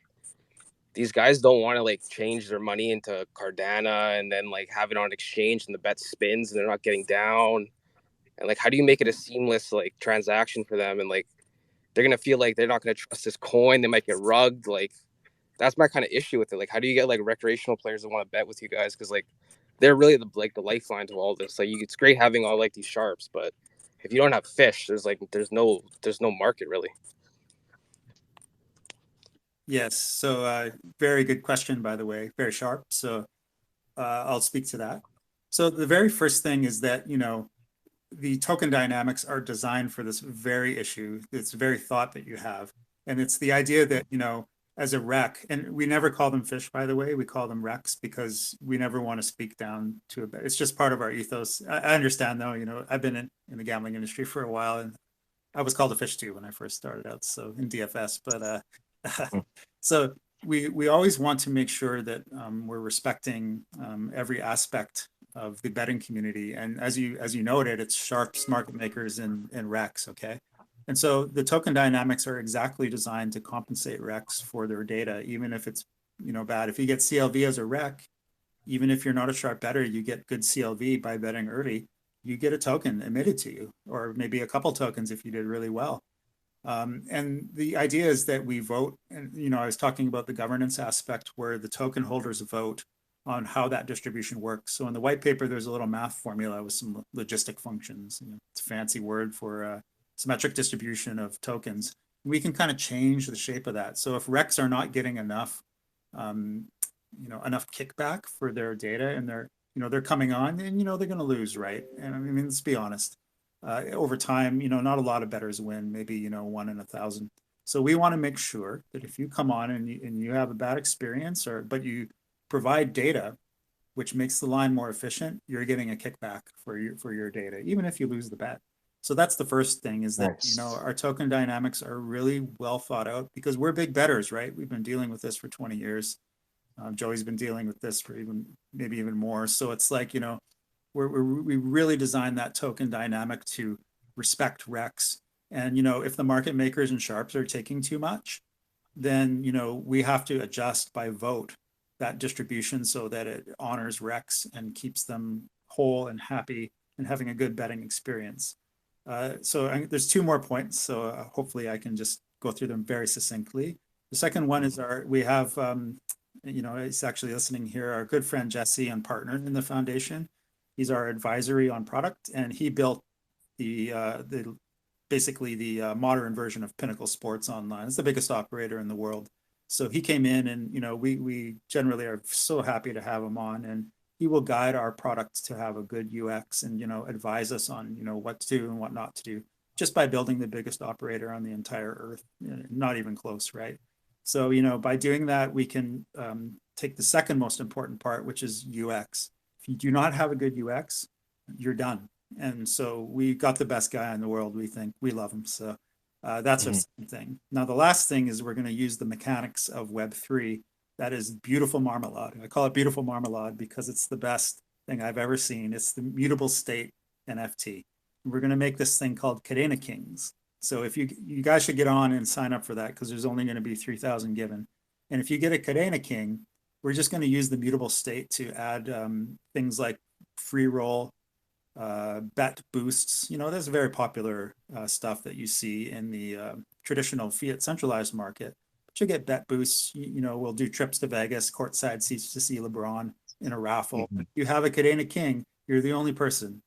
these guys don't want to like change their money into Cardano and then like have it on exchange and the bet spins and they're not getting down. And like, how do you make it a seamless like transaction for them? And like, they're gonna feel like they're not gonna trust this coin. They might get rugged. Like, that's my kind of issue with it. Like, how do you get like recreational players that want to bet with you guys? Because like, they're really the lifeline to all this. Like, it's great having all like these sharps, but if you don't have fish, there's no market really. Yes, so very good question, by the way, very sharp. So I'll speak to that. So the very first thing is that, you know, the token dynamics are designed for this very issue, this very thought that you have. And it's the idea that, you know, as a rec, and we never call them fish, by the way, we call them recs because we never want to speak down to a bet. It's just part of our ethos. I understand though, you know, I've been in the gambling industry for a while and I was called a fish too when I first started out, so in DFS, but so we always want to make sure that we're respecting every aspect of the betting community. And as you noted, it's sharps, market makers, and recs. Okay, and so the token dynamics are exactly designed to compensate recs for their data, even if it's, you know, bad. If you get CLV as a rec, even if you're not a sharp bettor, you get good CLV by betting early. You get a token emitted to you, or maybe a couple tokens if you did really well. And the idea is that we vote, and you know, I was talking about the governance aspect where the token holders vote on how that distribution works. So in the white paper, there's a little math formula with some logistic functions. You know, it's a fancy word for symmetric distribution of tokens. We can kind of change the shape of that. So if recs are not getting enough, you know, enough kickback for their data and they're, you know, they're coming on and, you know, they're going to lose, right? And I mean, let's be honest. Over time, you know, not a lot of bettors win, maybe, you know, 1 in 1,000. So we want to make sure that if you come on and you have a bad experience but you provide data, which makes the line more efficient, you're getting a kickback for your data, even if you lose the bet. So that's the first thing is that, you know, our token dynamics are really well thought out because we're big bettors, right? We've been dealing with this for 20 years. Joey's been dealing with this for maybe even more. So it's like, you know, we really designed that token dynamic to respect recs. And, you know, if the market makers and sharps are taking too much, then, you know, we have to adjust by vote that distribution so that it honors recs and keeps them whole and happy and having a good betting experience. There's 2 more points. So hopefully I can just go through them very succinctly. The second one is we have, you know, he's actually listening here, our good friend Jesse and partner in the foundation. He's our advisory on product, and he built basically the modern version of Pinnacle Sports Online. It's the biggest operator in the world. So he came in, and you know, we generally are so happy to have him on, and he will guide our product to have a good UX and, you know, advise us on, you know, what to do and what not to do, just by building the biggest operator on the entire earth. Not even close, right? So, you know, by doing that, we can take the second most important part, which is UX. If you do not have a good UX, you're done. And so we got the best guy in the world. We think we love him. So that's a thing. Now, the last thing is we're going to use the mechanics of Web3. That is beautiful marmalade. I call it beautiful marmalade because it's the best thing I've ever seen. It's the mutable state NFT. We're going to make this thing called Kadena Kings. So if you guys should get on and sign up for that because there's only going to be 3,000 given. And if you get a Kadena King, we're just going to use the mutable state to add things like free roll, bet boosts. You know, there's very popular stuff that you see in the traditional fiat centralized market. But you get bet boosts. You know, we'll do trips to Vegas, courtside seats to see LeBron in a raffle. If you have a Kadena King, you're the only person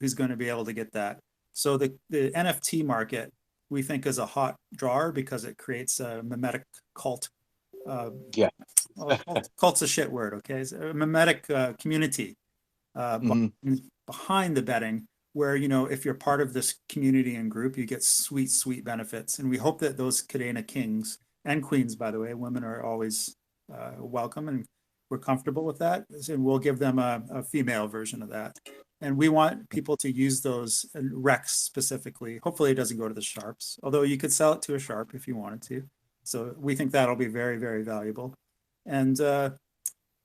who's going to be able to get that. So the NFT market, we think, is a hot drawer because it creates a mimetic cult. Cult's a shit word, okay? It's a mimetic community behind the betting where, you know, if you're part of this community and group, you get sweet, sweet benefits. And we hope that those Kadena Kings and Queens, by the way, women are always welcome, and we're comfortable with that. And we'll give them a female version of that. And we want people to use those recs specifically. Hopefully it doesn't go to the sharps, although you could sell it to a sharp if you wanted to. So we think that'll be very, very valuable. And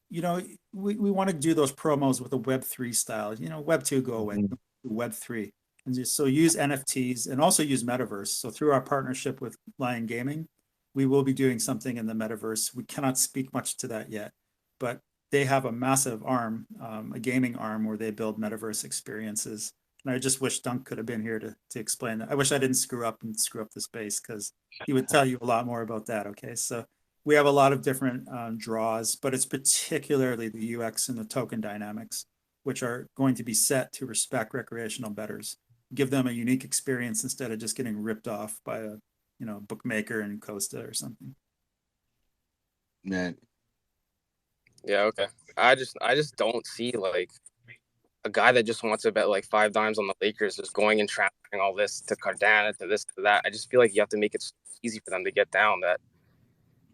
you know, we want to do those promos with a Web3 style. You know, Web2 go away, Web3, and just so use NFTs and also use Metaverse. So through our partnership with Lion Gaming, we will be doing something in the Metaverse. We cannot speak much to that yet, but they have a massive arm, a gaming arm, where they build Metaverse experiences. And I just wish Dunk could have been here to explain that. I wish I didn't screw up the space, because he would tell you a lot more about that. Okay, so we have a lot of different draws, but it's particularly the UX and the token dynamics, which are going to be set to respect recreational bettors, give them a unique experience instead of just getting ripped off by a bookmaker in Costa or something. Man. Yeah, okay. I just don't see like a guy that just wants to bet like 5 dimes on the Lakers just going and transferring all this to Kadena, to this, to that. I just feel like you have to make it so easy for them to get down that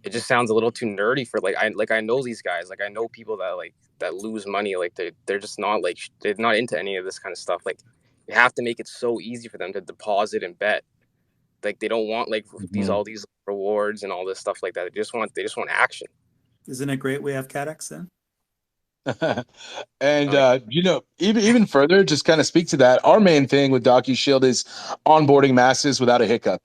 it just sounds a little too nerdy for I know these guys, like I know people that lose money, like they're just not like they're not into any of this kind of stuff. Like you have to make it so easy for them to deposit and bet. Like they don't want like all these rewards and all this stuff like that. They just want action. Isn't it great we have CADEX then? And even further, just kind of speak to that. Our main thing with Docushield is onboarding masses without a hiccup.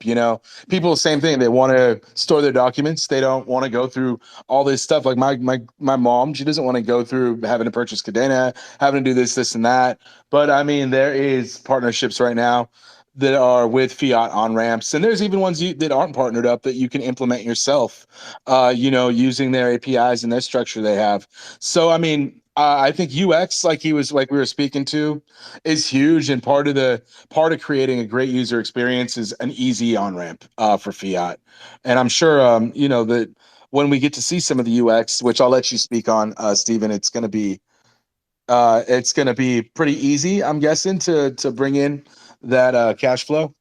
People, same thing. They want to store their documents. They don't want to go through all this stuff. Like my mom, she doesn't want to go through having to purchase Kadena, having to do this, and that. But I mean, there is partnerships right now that are with fiat on ramps, and there's even ones that aren't partnered up that you can implement yourself. Using their APIs and their structure they have. So I mean, I think UX, like we were speaking to, is huge, and part of creating a great user experience is an easy on ramp for fiat. And I'm sure that when we get to see some of the UX, which I'll let you speak on, Stephen, it's going to be pretty easy, I'm guessing, to bring in that cash flow.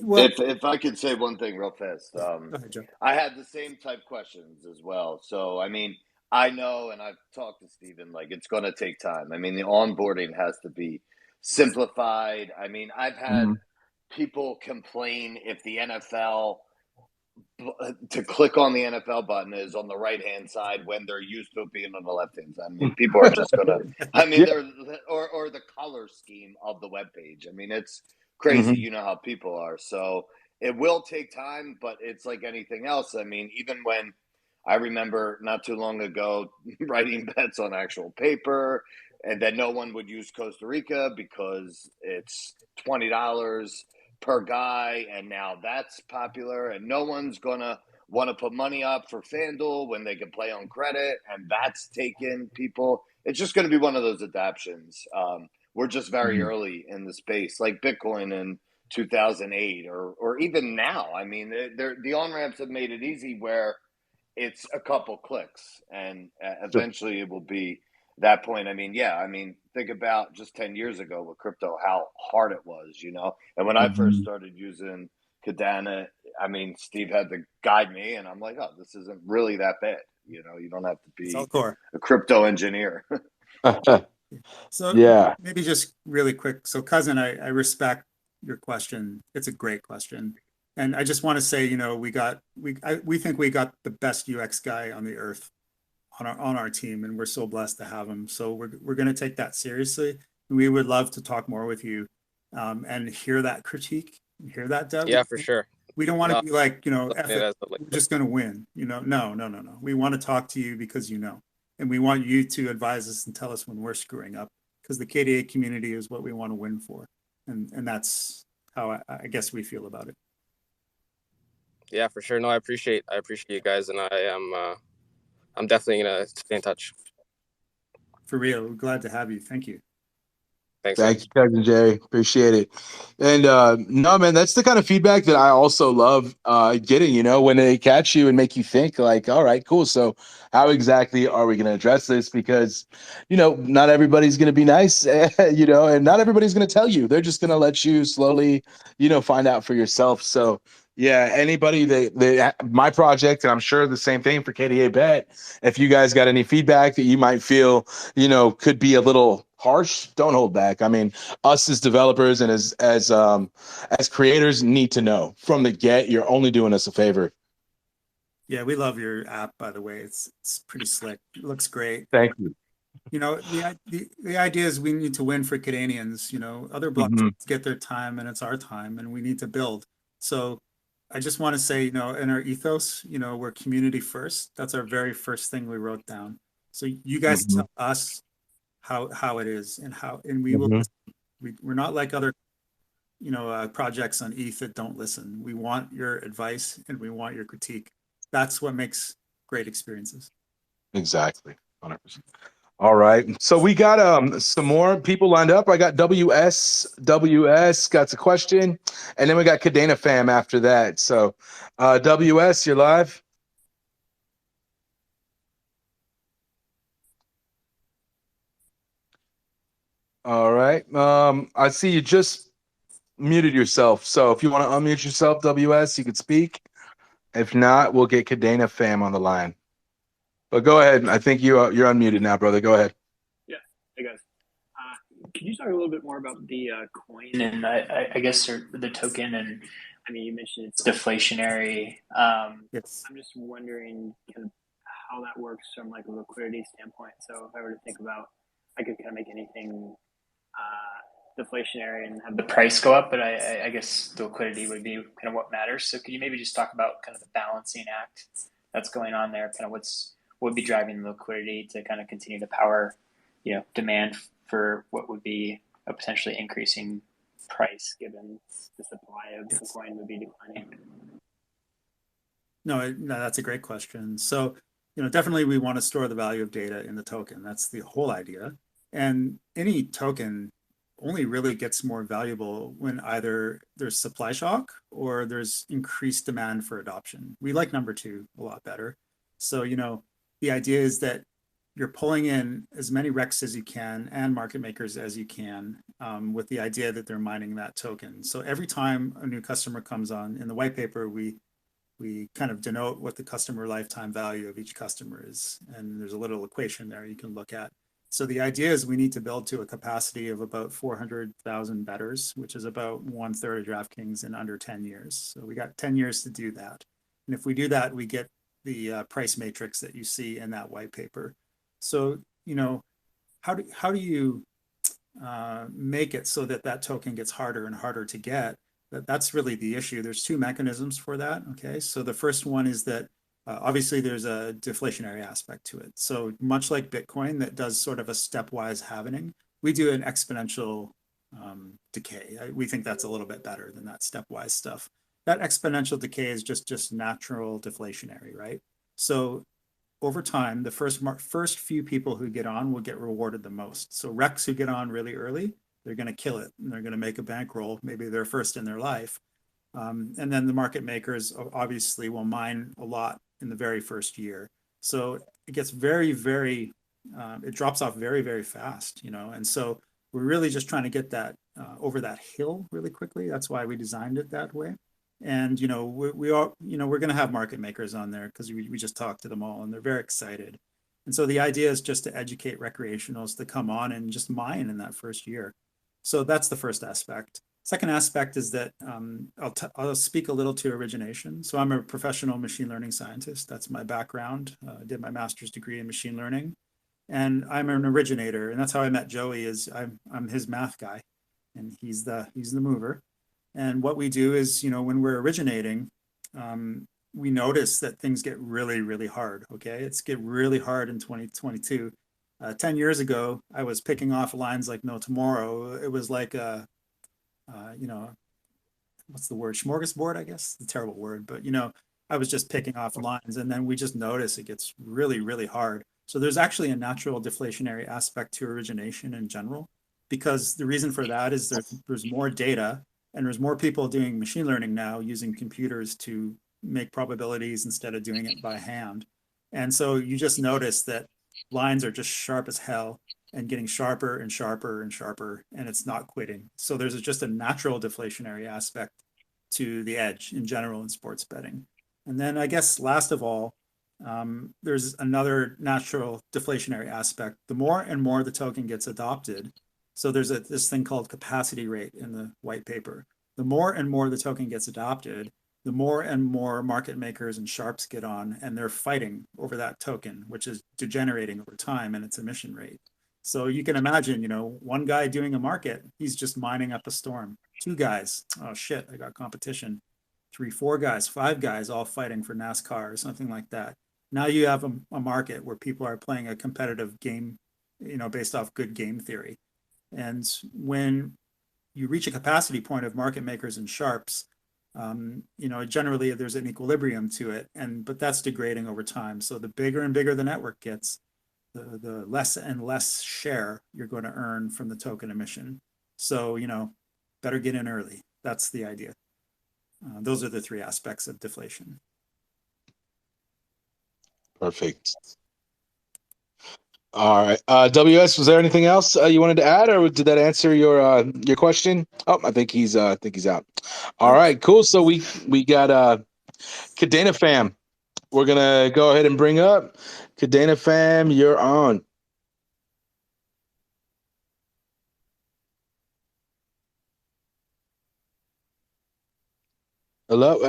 Well, if I could say one thing real fast, go ahead, Joe. I had the same type questions as well. So I mean, I know, and I've talked to Steven, like it's going to take time. I mean, the onboarding has to be simplified. I mean, I've had people complain if the NFL to click on the NFL button is on the right hand side when they're used to it being on the left hand side. I mean, people are just gonna. I mean, they're or the color scheme of the web page. I mean, it's crazy. You know how people are. So it will take time, but it's like anything else. I mean, even when I remember not too long ago writing bets on actual paper, and then no one would use Costa Rica because it's $20 per guy, and now that's popular, and no one's gonna want to put money up for FanDuel when they can play on credit, and that's taken people. It's just going to be one of those adaptions. We're just very early in the space, like Bitcoin in 2008, or even now. I mean, the on ramps have made it easy where it's a couple clicks, and eventually it will be that point. I mean, think about just 10 years ago with crypto, how hard it was, And when I first started using Kadena, I mean, Steve had to guide me, and I'm like, oh, this isn't really that bad. You don't have to be a crypto engineer. So yeah, maybe just really quick. So Cousin, I respect your question. It's a great question. And I just want to say, we think we got the best UX guy on the earth on our team, and we're so blessed to have him. So we're going to take that seriously. We would love to talk more with you and hear that critique, hear that, Doug. Yeah, for sure. We don't want to be like, we're just going to win. No. We want to talk to you because and we want you to advise us and tell us when we're screwing up, because the KDA community is what we want to win for, and that's how I guess we feel about it. Yeah, for sure. No, I appreciate you guys, and I'm definitely gonna stay in touch. For real, we're glad to have you. Thank you. Thank you, Cousin Jay. Appreciate it. And no, man, that's the kind of feedback that I also love getting, when they catch you and make you think like, all right, cool. So how exactly are we going to address this? Because, not everybody's going to be nice, and not everybody's going to tell you. They're just going to let you slowly, find out for yourself. So yeah, anybody my project, and I'm sure the same thing for KDABet, if you guys got any feedback that you might feel, could be a little harsh, don't hold back. I mean, us as developers and as creators need to know from the get, you're only doing us a favor. Yeah, we love your app, by the way. It's pretty slick. It looks great. Thank you. You know, the idea is we need to win for Canadians. You know, other blockchains get their time and it's our time and we need to build. So I just want to say, you know, in our ethos, you know, we're community first. That's our very first thing we wrote down. So you guys tell us how it is and we will, we're not like other, you know, projects on ETH that don't listen. We want your advice and we want your critique. That's what makes great experiences. Exactly. 100%. All right. So we got some more people lined up. I got WS got a question, and then we got Kadena fam after that. So WS, you're live. All right. I see you just muted yourself. So if you want to unmute yourself, WS, you could speak. If not, we'll get Kadena fam on the line. But go ahead. I think you're unmuted now, brother. Go ahead. Yeah. Hey guys. Can you talk a little bit more about the coin and I guess the token? And I mean, you mentioned it's deflationary. Yes. I'm just wondering kind of how that works from like a liquidity standpoint. So if I were to think about, I could kind of make anything deflationary and have the price go up, but I guess the liquidity would be kind of what matters. So could you maybe just talk about kind of the balancing act that's going on there? Kind of what would be driving the liquidity to kind of continue to power, you know, demand for what would be a potentially increasing price given the supply of the coin would be declining? No, that's a great question. So, you know, definitely we want to store the value of data in the token. That's the whole idea. And any token only really gets more valuable when either there's supply shock or there's increased demand for adoption. We like number two a lot better. So, you know, the idea is that you're pulling in as many RECs as you can and market makers as you can with the idea that they're mining that token. So every time a new customer comes on, in the white paper, we kind of denote what the customer lifetime value of each customer is. And there's a little equation there you can look at. So the idea is we need to build to a capacity of about 400,000 bettors, which is about 1/3 of DraftKings in under 10 years. So we got 10 years to do that. And if we do that, we get the price matrix that you see in that white paper. So, you know, how do you make it so that that token gets harder and harder to get? That's really the issue. There's two mechanisms for that. Okay, so the first one is that obviously there's a deflationary aspect to it. So much like Bitcoin that does sort of a stepwise halvening, we do an exponential decay. We think that's a little bit better than that stepwise stuff. That exponential decay is just natural deflationary, right? So over time, the first few people who get on will get rewarded the most. So RECs who get on really early, they're going to kill it and they're going to make a bankroll. Maybe they're first in their life. And then the market makers obviously will mine a lot in the very first year. So it gets very, very, it drops off very, very fast, you know? And so we're really just trying to get that over that hill really quickly. That's why we designed it that way. And, you know, we are, you know, we're going to have market makers on there because we just talked to them all and they're very excited. And so the idea is just to educate recreationals to come on and just mine in that first year. So that's the first aspect. Second aspect is that I'll speak a little to origination. So I'm a professional machine learning scientist. That's my background. I did my master's degree in machine learning. And I'm an originator. And that's how I met Joey is I'm his math guy. And he's the mover. And what we do is, you know, when we're originating, we notice that things get really, really hard. Okay, it's get really hard in 2022. 10 years ago, I was picking off lines like no tomorrow. It was like you know, what's the word? Smorgasbord, I guess. It's a terrible word, but you know, I was just picking off lines, and then we just notice it gets really, really hard. So there's actually a natural deflationary aspect to origination in general, because the reason for that is there's more data. And there's more people doing machine learning now using computers to make probabilities instead of doing it by hand. And so you just notice that lines are just sharp as hell and getting sharper and sharper and sharper, and it's not quitting. So there's just a natural deflationary aspect to the edge in general in sports betting. And then I guess last of all, there's another natural deflationary aspect. The more and more the token gets adopted, so there's this thing called capacity rate in the white paper. The more and more the token gets adopted, the more and more market makers and sharps get on, and they're fighting over that token, which is degenerating over time and its emission rate. So you can imagine, one guy doing a market, he's just mining up a storm. Two guys, oh shit, I got competition. Three, four guys, five guys all fighting for NASCAR or something like that. Now you have a market where people are playing a competitive game, based off good game theory. And when you reach a capacity point of market makers and sharps, generally there's an equilibrium to it, but that's degrading over time. So the bigger and bigger the network gets, the less and less share you're going to earn from the token emission. So, better get in early. That's the idea. Those are the three aspects of deflation. Perfect. All right. WS, was there anything else you wanted to add, or did that answer your question? Oh, I think he's out. All right, cool. So we got Kadena fam. We're gonna go ahead and bring up Kadena fam. You're on. Hello,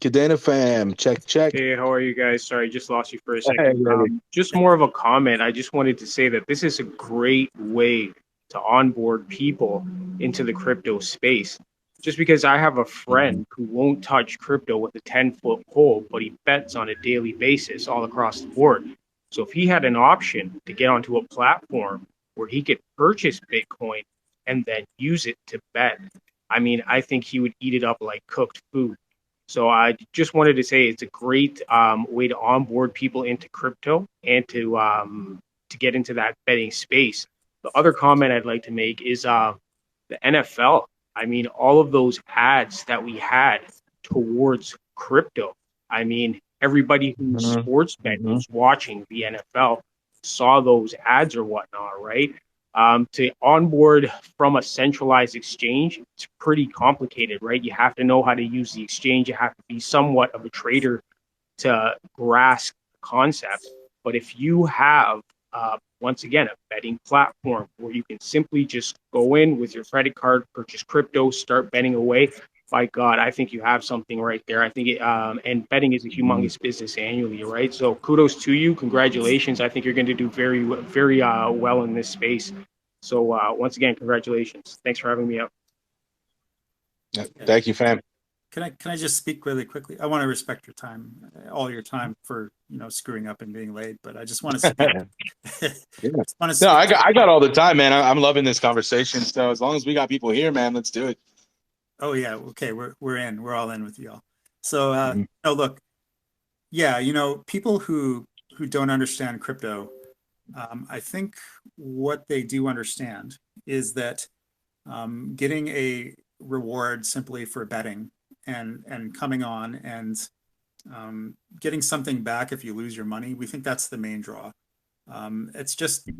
Kadena fam. Check. Hey, how are you guys? Sorry, just lost you for a second. Just more of a comment. I just wanted to say that this is a great way to onboard people into the crypto space. Just because I have a friend who won't touch crypto with a 10-foot pole, but he bets on a daily basis all across the board. So if he had an option to get onto a platform where he could purchase Bitcoin and then use it to bet, I mean, I think he would eat it up like cooked food. So I just wanted to say it's a great way to onboard people into crypto and to get into that betting space. The other comment I'd like to make is the NFL. I mean, all of those ads that we had towards crypto. I mean, everybody who's sports bet who's watching the NFL saw those ads or whatnot, right? To onboard from a centralized exchange, it's pretty complicated, right? You have to know how to use the exchange. You have to be somewhat of a trader to grasp the concept. But if you have, once again, a betting platform where you can simply just go in with your credit card, purchase crypto, start betting away, by God, I think you have something right there. I think and betting is a humongous business annually, right? So kudos to you. Congratulations. I think you're going to do very, very well in this space. So once again, congratulations. Thanks for having me up. Thank you, fam. Can I just speak really quickly? I want to respect your time, all your time for screwing up and being late, but I just want to speak. No, I got all the time, man. I'm loving this conversation. So as long as we got people here, man, let's do it. Oh yeah, okay, we're all in with y'all. So look, yeah, people who don't understand crypto, I think what they do understand is that getting a reward simply for betting and coming on and getting something back if you lose your money, we think that's the main draw. It's just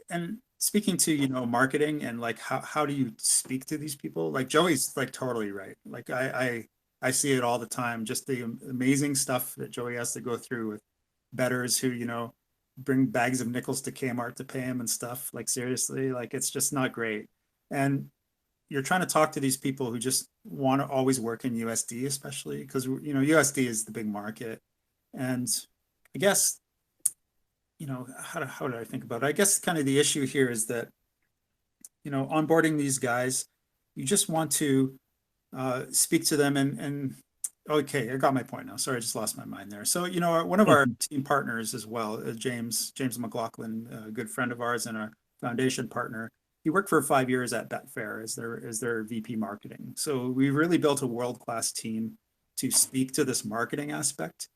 and speaking to marketing and like how do you speak to these people, like Joey's like totally right. Like I see it all the time, just the amazing stuff that Joey has to go through with bettors who bring bags of nickels to Kmart to pay him and stuff. Like seriously, like it's just not great. And you're trying to talk to these people who just want to always work in USD, especially because USD is the big market. And I guess how do I think about it? I guess kind of the issue here is that, onboarding these guys, you just want to speak to them and okay, I got my point now. Sorry, I just lost my mind there. So, one of our team partners as well, James McLaughlin, a good friend of ours and our foundation partner, he worked for 5 years at Betfair as their VP marketing. So we really built a world-class team to speak to this marketing aspect.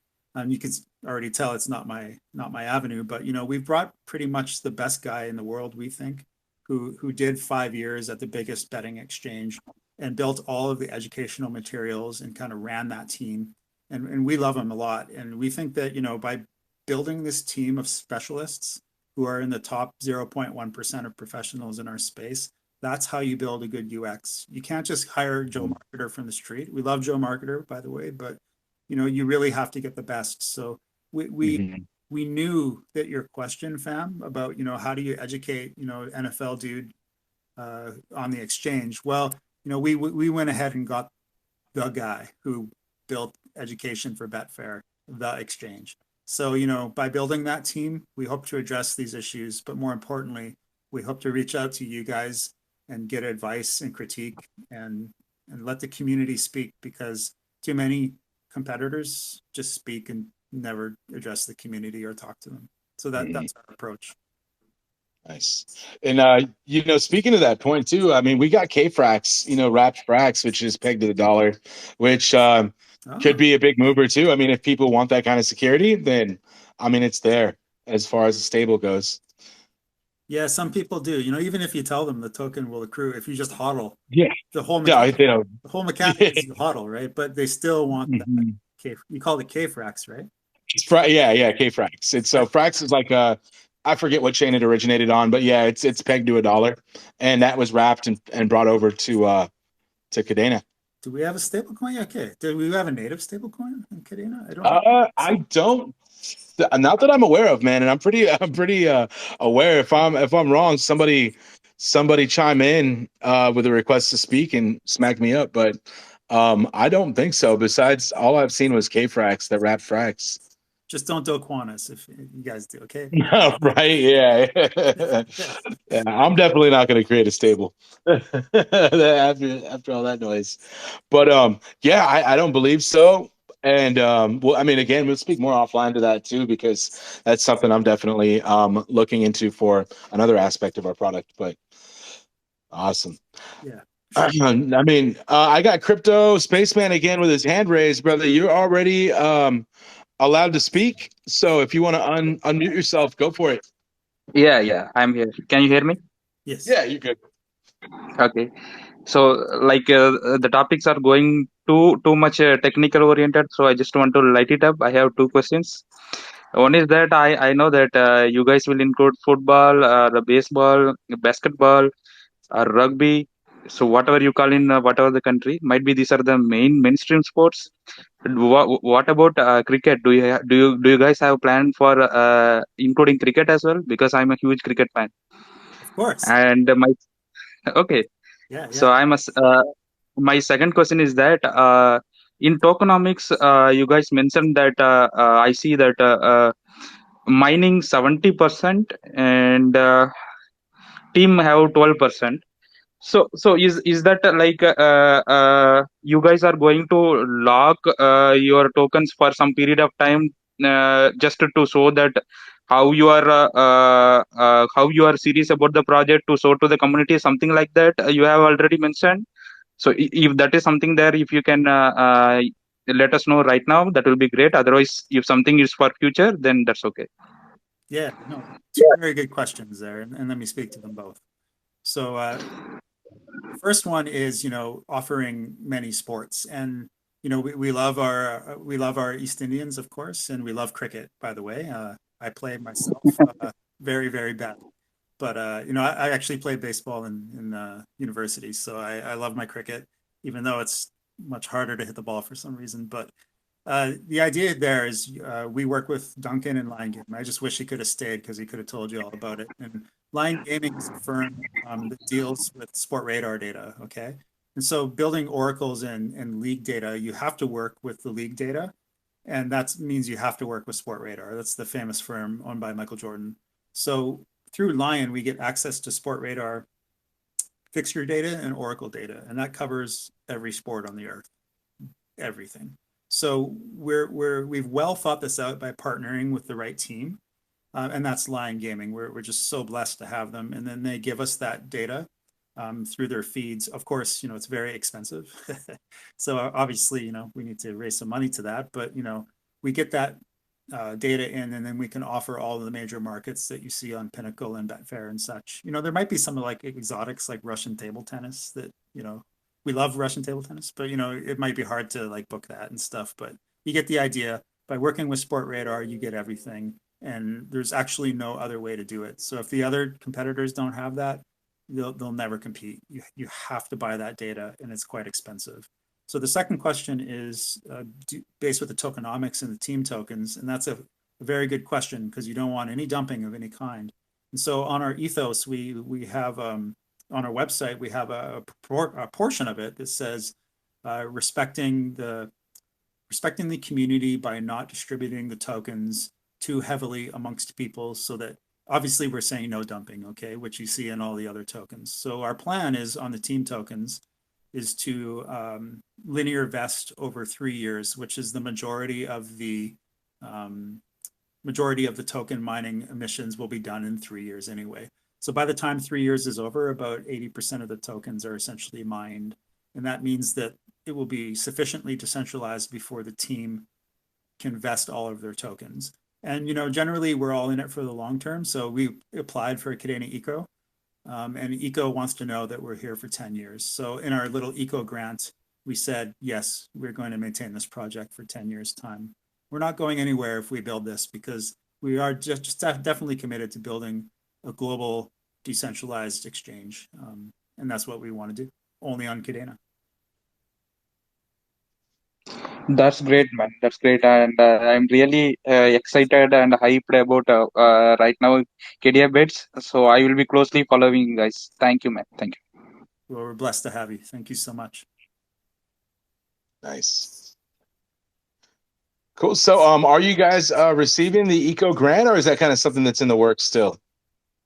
You can already tell it's not my avenue, but we've brought pretty much the best guy in the world, we think, who did 5 years at the biggest betting exchange and built all of the educational materials and kind of ran that team. And we love him a lot. And we think that by building this team of specialists who are in the top 0.1% of professionals in our space, that's how you build a good UX. You can't just hire Joe Marketer from the street. We love Joe Marketer, by the way, but you really have to get the best. So we knew that your question, fam, about how do you educate NFL dude on the exchange? Well, we went ahead and got the guy who built education for Betfair, the exchange. So, you know, by building that team, we hope to address these issues, but more importantly, we hope to reach out to you guys and get advice and critique and let the community speak, because too many competitors just speak and never address the community or talk to them. So that's our approach. Nice. And you know, speaking of that point too, I mean, we got KFrax, you know, wrapped frax, which is pegged to the dollar, which could be a big mover too. I mean, if people want that kind of security, then I mean, it's there as far as the stable goes. Yeah, some people do. You know, even if you tell them the token will accrue, if you just hodl, Yeah. the whole No, mechanic, they don't. the whole mechanic is you hodl, right? But they still want that Mhm. K. You call it KFrax, right? Yeah, KFrax. It's so Frax is like I forget what chain it originated on, but yeah, it's pegged to a dollar, and that was wrapped and brought over to Kadena. Do we have a stable coin? Okay. Do we have a native stable coin in Kadena? I don't. I don't. Not that I'm aware of, man, and I'm pretty aware. If I'm wrong, somebody chime in with a request to speak and smack me up. But I don't think so. Besides, all I've seen was KFrax that wrapped frax. Just don't do Quantas if you guys do, okay? No, right? Yeah. Yeah, I'm definitely not going to create a stable after all that noise. But yeah, I don't believe so. And well, I mean, again, we'll speak more offline to that too, because that's something I'm definitely looking into for another aspect of our product. But awesome. Yeah. I mean, I got Crypto Spaceman again with his hand raised, brother. You're already allowed to speak. So if you want to unmute yourself, go for it. Yeah, I'm here. Can you hear me? Yes. Yeah, you're good. Okay. So, like, the topics are going too much technical oriented. So I just want to light it up. I have two questions. One is that I know that you guys will include football, the baseball, basketball, rugby. So whatever you call in whatever the country, might be these are the mainstream sports. What about cricket? Do you guys have a plan for including cricket as well? Because I'm a huge cricket fan. Of course. And my okay, Yeah. so my second question is that in tokenomics, you guys mentioned that I see that mining 70% and team have 12%. So is that like you guys are going to lock your tokens for some period of time just to show that how you are serious about the project, to show to the community, something like that you have already mentioned. So if that is something there, if you can let us know right now, that will be great. Otherwise, if something is for future, then that's okay. Yeah. No, two very good questions there, and let me speak to them both. So the first one is, you know, offering many sports, and you know, we love our East Indians, of course, and we love cricket. By the way, I play myself very very bad, but you know, I actually played baseball in university, so I love my cricket, even though it's much harder to hit the ball for some reason. But the idea there is we work with Duncan and Lion Gaming. I just wish he could have stayed because he could have told you all about it. And Lion Gaming is a firm that deals with Sport Radar data. Okay. And so building oracles and league data, you have to work with the league data. And that means you have to work with Sport Radar. That's the famous firm owned by Michael Jordan. So through Lion, we get access to Sport Radar fixture data and oracle data. And that covers every sport on the earth, everything. So we've well thought this out by partnering with the right team, and that's Lion Gaming. We're just so blessed to have them, and then they give us that data through their feeds. Of course, you know, it's very expensive, so obviously, you know, we need to raise some money to that. But you know, we get that data in, and then we can offer all of the major markets that you see on Pinnacle and Betfair and such. You know, there might be some like exotics like Russian table tennis that, you know, we love Russian table tennis, but you know, it might be hard to like book that and stuff. But you get the idea. By working with Sport Radar, you get everything, and there's actually no other way to do it. So if the other competitors don't have that, they'll never compete. You have to buy that data, and it's quite expensive. So the second question is based with the tokenomics and the team tokens, and that's a very good question because you don't want any dumping of any kind. And so on our ethos, we have on our website, we have a portion of it that says respecting the community by not distributing the tokens too heavily amongst people, so that obviously we're saying no dumping, okay, which you see in all the other tokens. So our plan is on the team tokens is to linear vest over 3 years, which is the majority of the token mining emissions will be done in 3 years anyway. So by the time 3 years is over, about 80% of the tokens are essentially mined. And that means that it will be sufficiently decentralized before the team can vest all of their tokens. And, you know, generally we're all in it for the long term. So we applied for Kadena Eco, and Eco wants to know that we're here for 10 years. So in our little Eco grant, we said, yes, we're going to maintain this project for 10 years time. We're not going anywhere if we build this, because we are just definitely committed to building a global decentralized exchange. And that's what we want to do, only on Kadena. That's great, man. That's great, and I'm really excited and hyped about right now KDABets. So I will be closely following you guys. Thank you, man. Thank you. Well, we're blessed to have you. Thank you so much. Nice. Cool. So, are you guys receiving the Eco grant, or is that kind of something that's in the works still?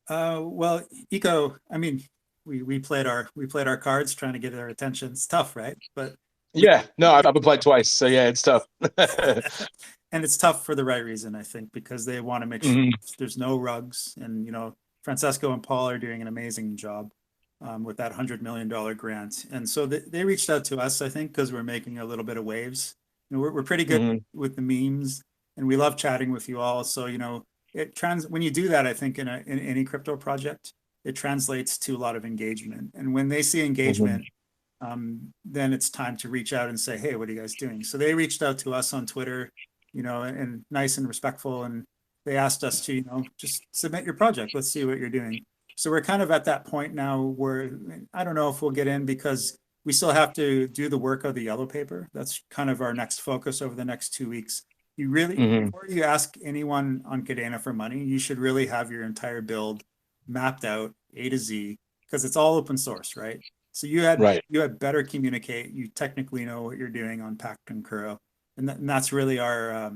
Well, Eco, I mean, we played our cards trying to get their attention. It's tough, right? But yeah, no, I've applied twice, so yeah, it's tough. And it's tough for the right reason, I think, because they want to make sure there's no rugs. And, you know, Francesco and Paul are doing an amazing job with that $100 million grant. And so they reached out to us, I think, because we're making a little bit of waves. You know, we're pretty good with the memes, and we love chatting with you all. So, you know, when you do that, I think in any crypto project, it translates to a lot of engagement. And when they see engagement, then it's time to reach out and say, hey, what are you guys doing? So they reached out to us on Twitter, you know, and nice and respectful. And they asked us to, you know, just submit your project. Let's see what you're doing. So we're kind of at that point now where I don't know if we'll get in, because we still have to do the work of the yellow paper. That's kind of our next focus over the next 2 weeks. You really, before you ask anyone on Kadena for money, you should really have your entire build mapped out A to Z, because it's all open source, right? So you had better communicate. You technically know what you're doing on Pact and Kuro, and that's really our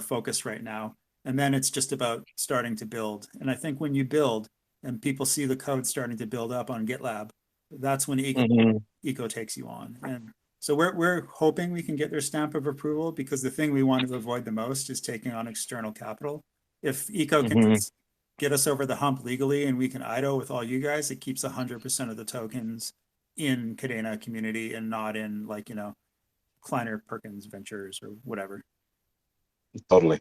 focus right now. And then it's just about starting to build. And I think when you build and people see the code starting to build up on GitLab, that's when Eco takes you on. And so we're hoping we can get their stamp of approval, because the thing we want to avoid the most is taking on external capital. If Eco can get us over the hump legally and we can IDO with all you guys, it keeps 100% of the tokens in Kadena community and not in, like, you know, Kleiner Perkins Ventures or whatever. Totally.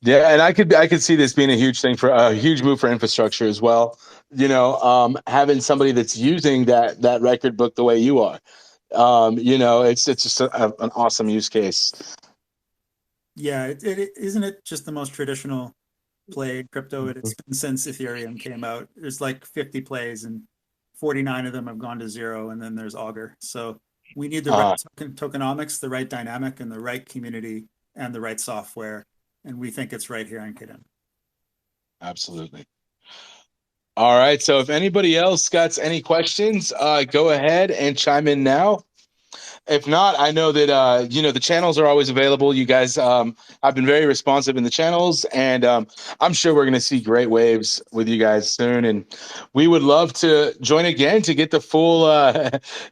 Yeah, and I could see this being a huge thing, for a huge move for infrastructure as well. You know, having somebody that's using that record book the way you are. You know, it's just an awesome use case. Yeah, isn't it just the most traditional play in crypto? It's been since Ethereum came out. There's like 50 plays, and 49 of them have gone to zero, and then there's Augur. So we need the right tokenomics, the right dynamic, and the right community, and the right software. And we think it's right here on Kadena. Absolutely. All right. So if anybody else got any questions, go ahead and chime in now. If not, I know that, you know, the channels are always available. You guys have been very responsive in the channels, and I'm sure we're going to see great waves with you guys soon. And we would love to join again to get the full,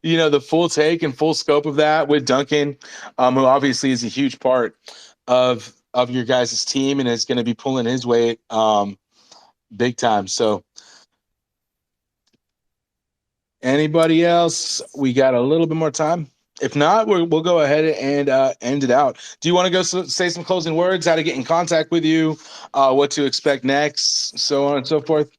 you know, the full take and full scope of that with Duncan, who obviously is a huge part of your guys' team and is going to be pulling his weight big time. So anybody else? We got a little bit more time. If not, we'll go ahead and end it out. Do you want to go say some closing words, how to get in contact with you, what to expect next, so on and so forth?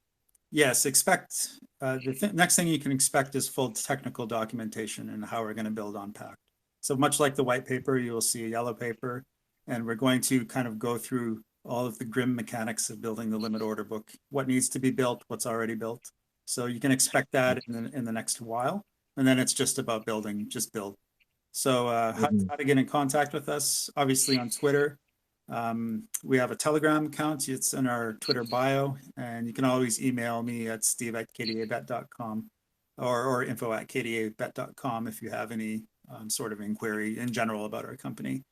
Yes, expect the next thing you can expect is full technical documentation and how we're going to build on Pact. So much like the white paper, you will see a yellow paper, and we're going to kind of go through all of the grim mechanics of building the limit order book, what needs to be built, what's already built. So you can expect that in the next while. And then it's just about building, just build. So how to get in contact with us, obviously on Twitter. We have a Telegram account. It's in our Twitter bio. And you can always email me at steve@kdabet.com. or info@kdabet.com if you have any sort of inquiry in general about our company.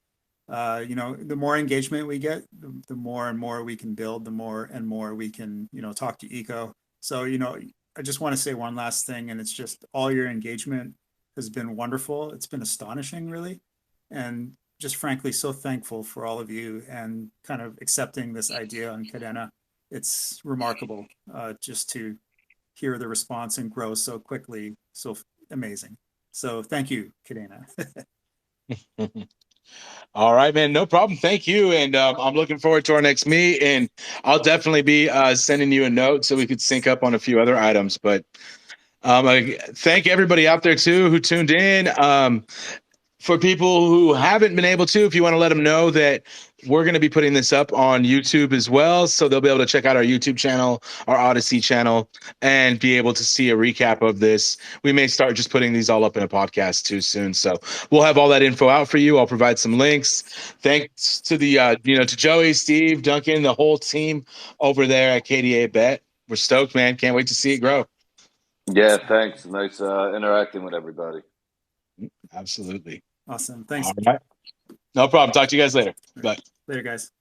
The more engagement we get, the more and more we can build, the more and more we can, talk to eco. So, I just want to say one last thing, and it's just all your engagement has been wonderful. It's been astonishing, really. And just frankly, so thankful for all of you and kind of accepting this idea on Kadena. It's remarkable just to hear the response and grow so quickly. So amazing. So thank you, Kadena. All right, man. No problem. Thank you. And I'm looking forward to our next meet. And I'll definitely be sending you a note so we could sync up on a few other items. But I thank everybody out there, too, who tuned in. For people who haven't been able to, if you want to let them know that we're going to be putting this up on YouTube as well. So they'll be able to check out our YouTube channel, our Odyssey channel, and be able to see a recap of this. We may start just putting these all up in a podcast too soon. So we'll have all that info out for you. I'll provide some links. Thanks to the, to Joey, Steve, Duncan, the whole team over there at KDABet. We're stoked, man. Can't wait to see it grow. Yeah, thanks. Nice interacting with everybody. Absolutely. Awesome. Thanks. All right. No problem. Talk to you guys later. Bye. Later, guys.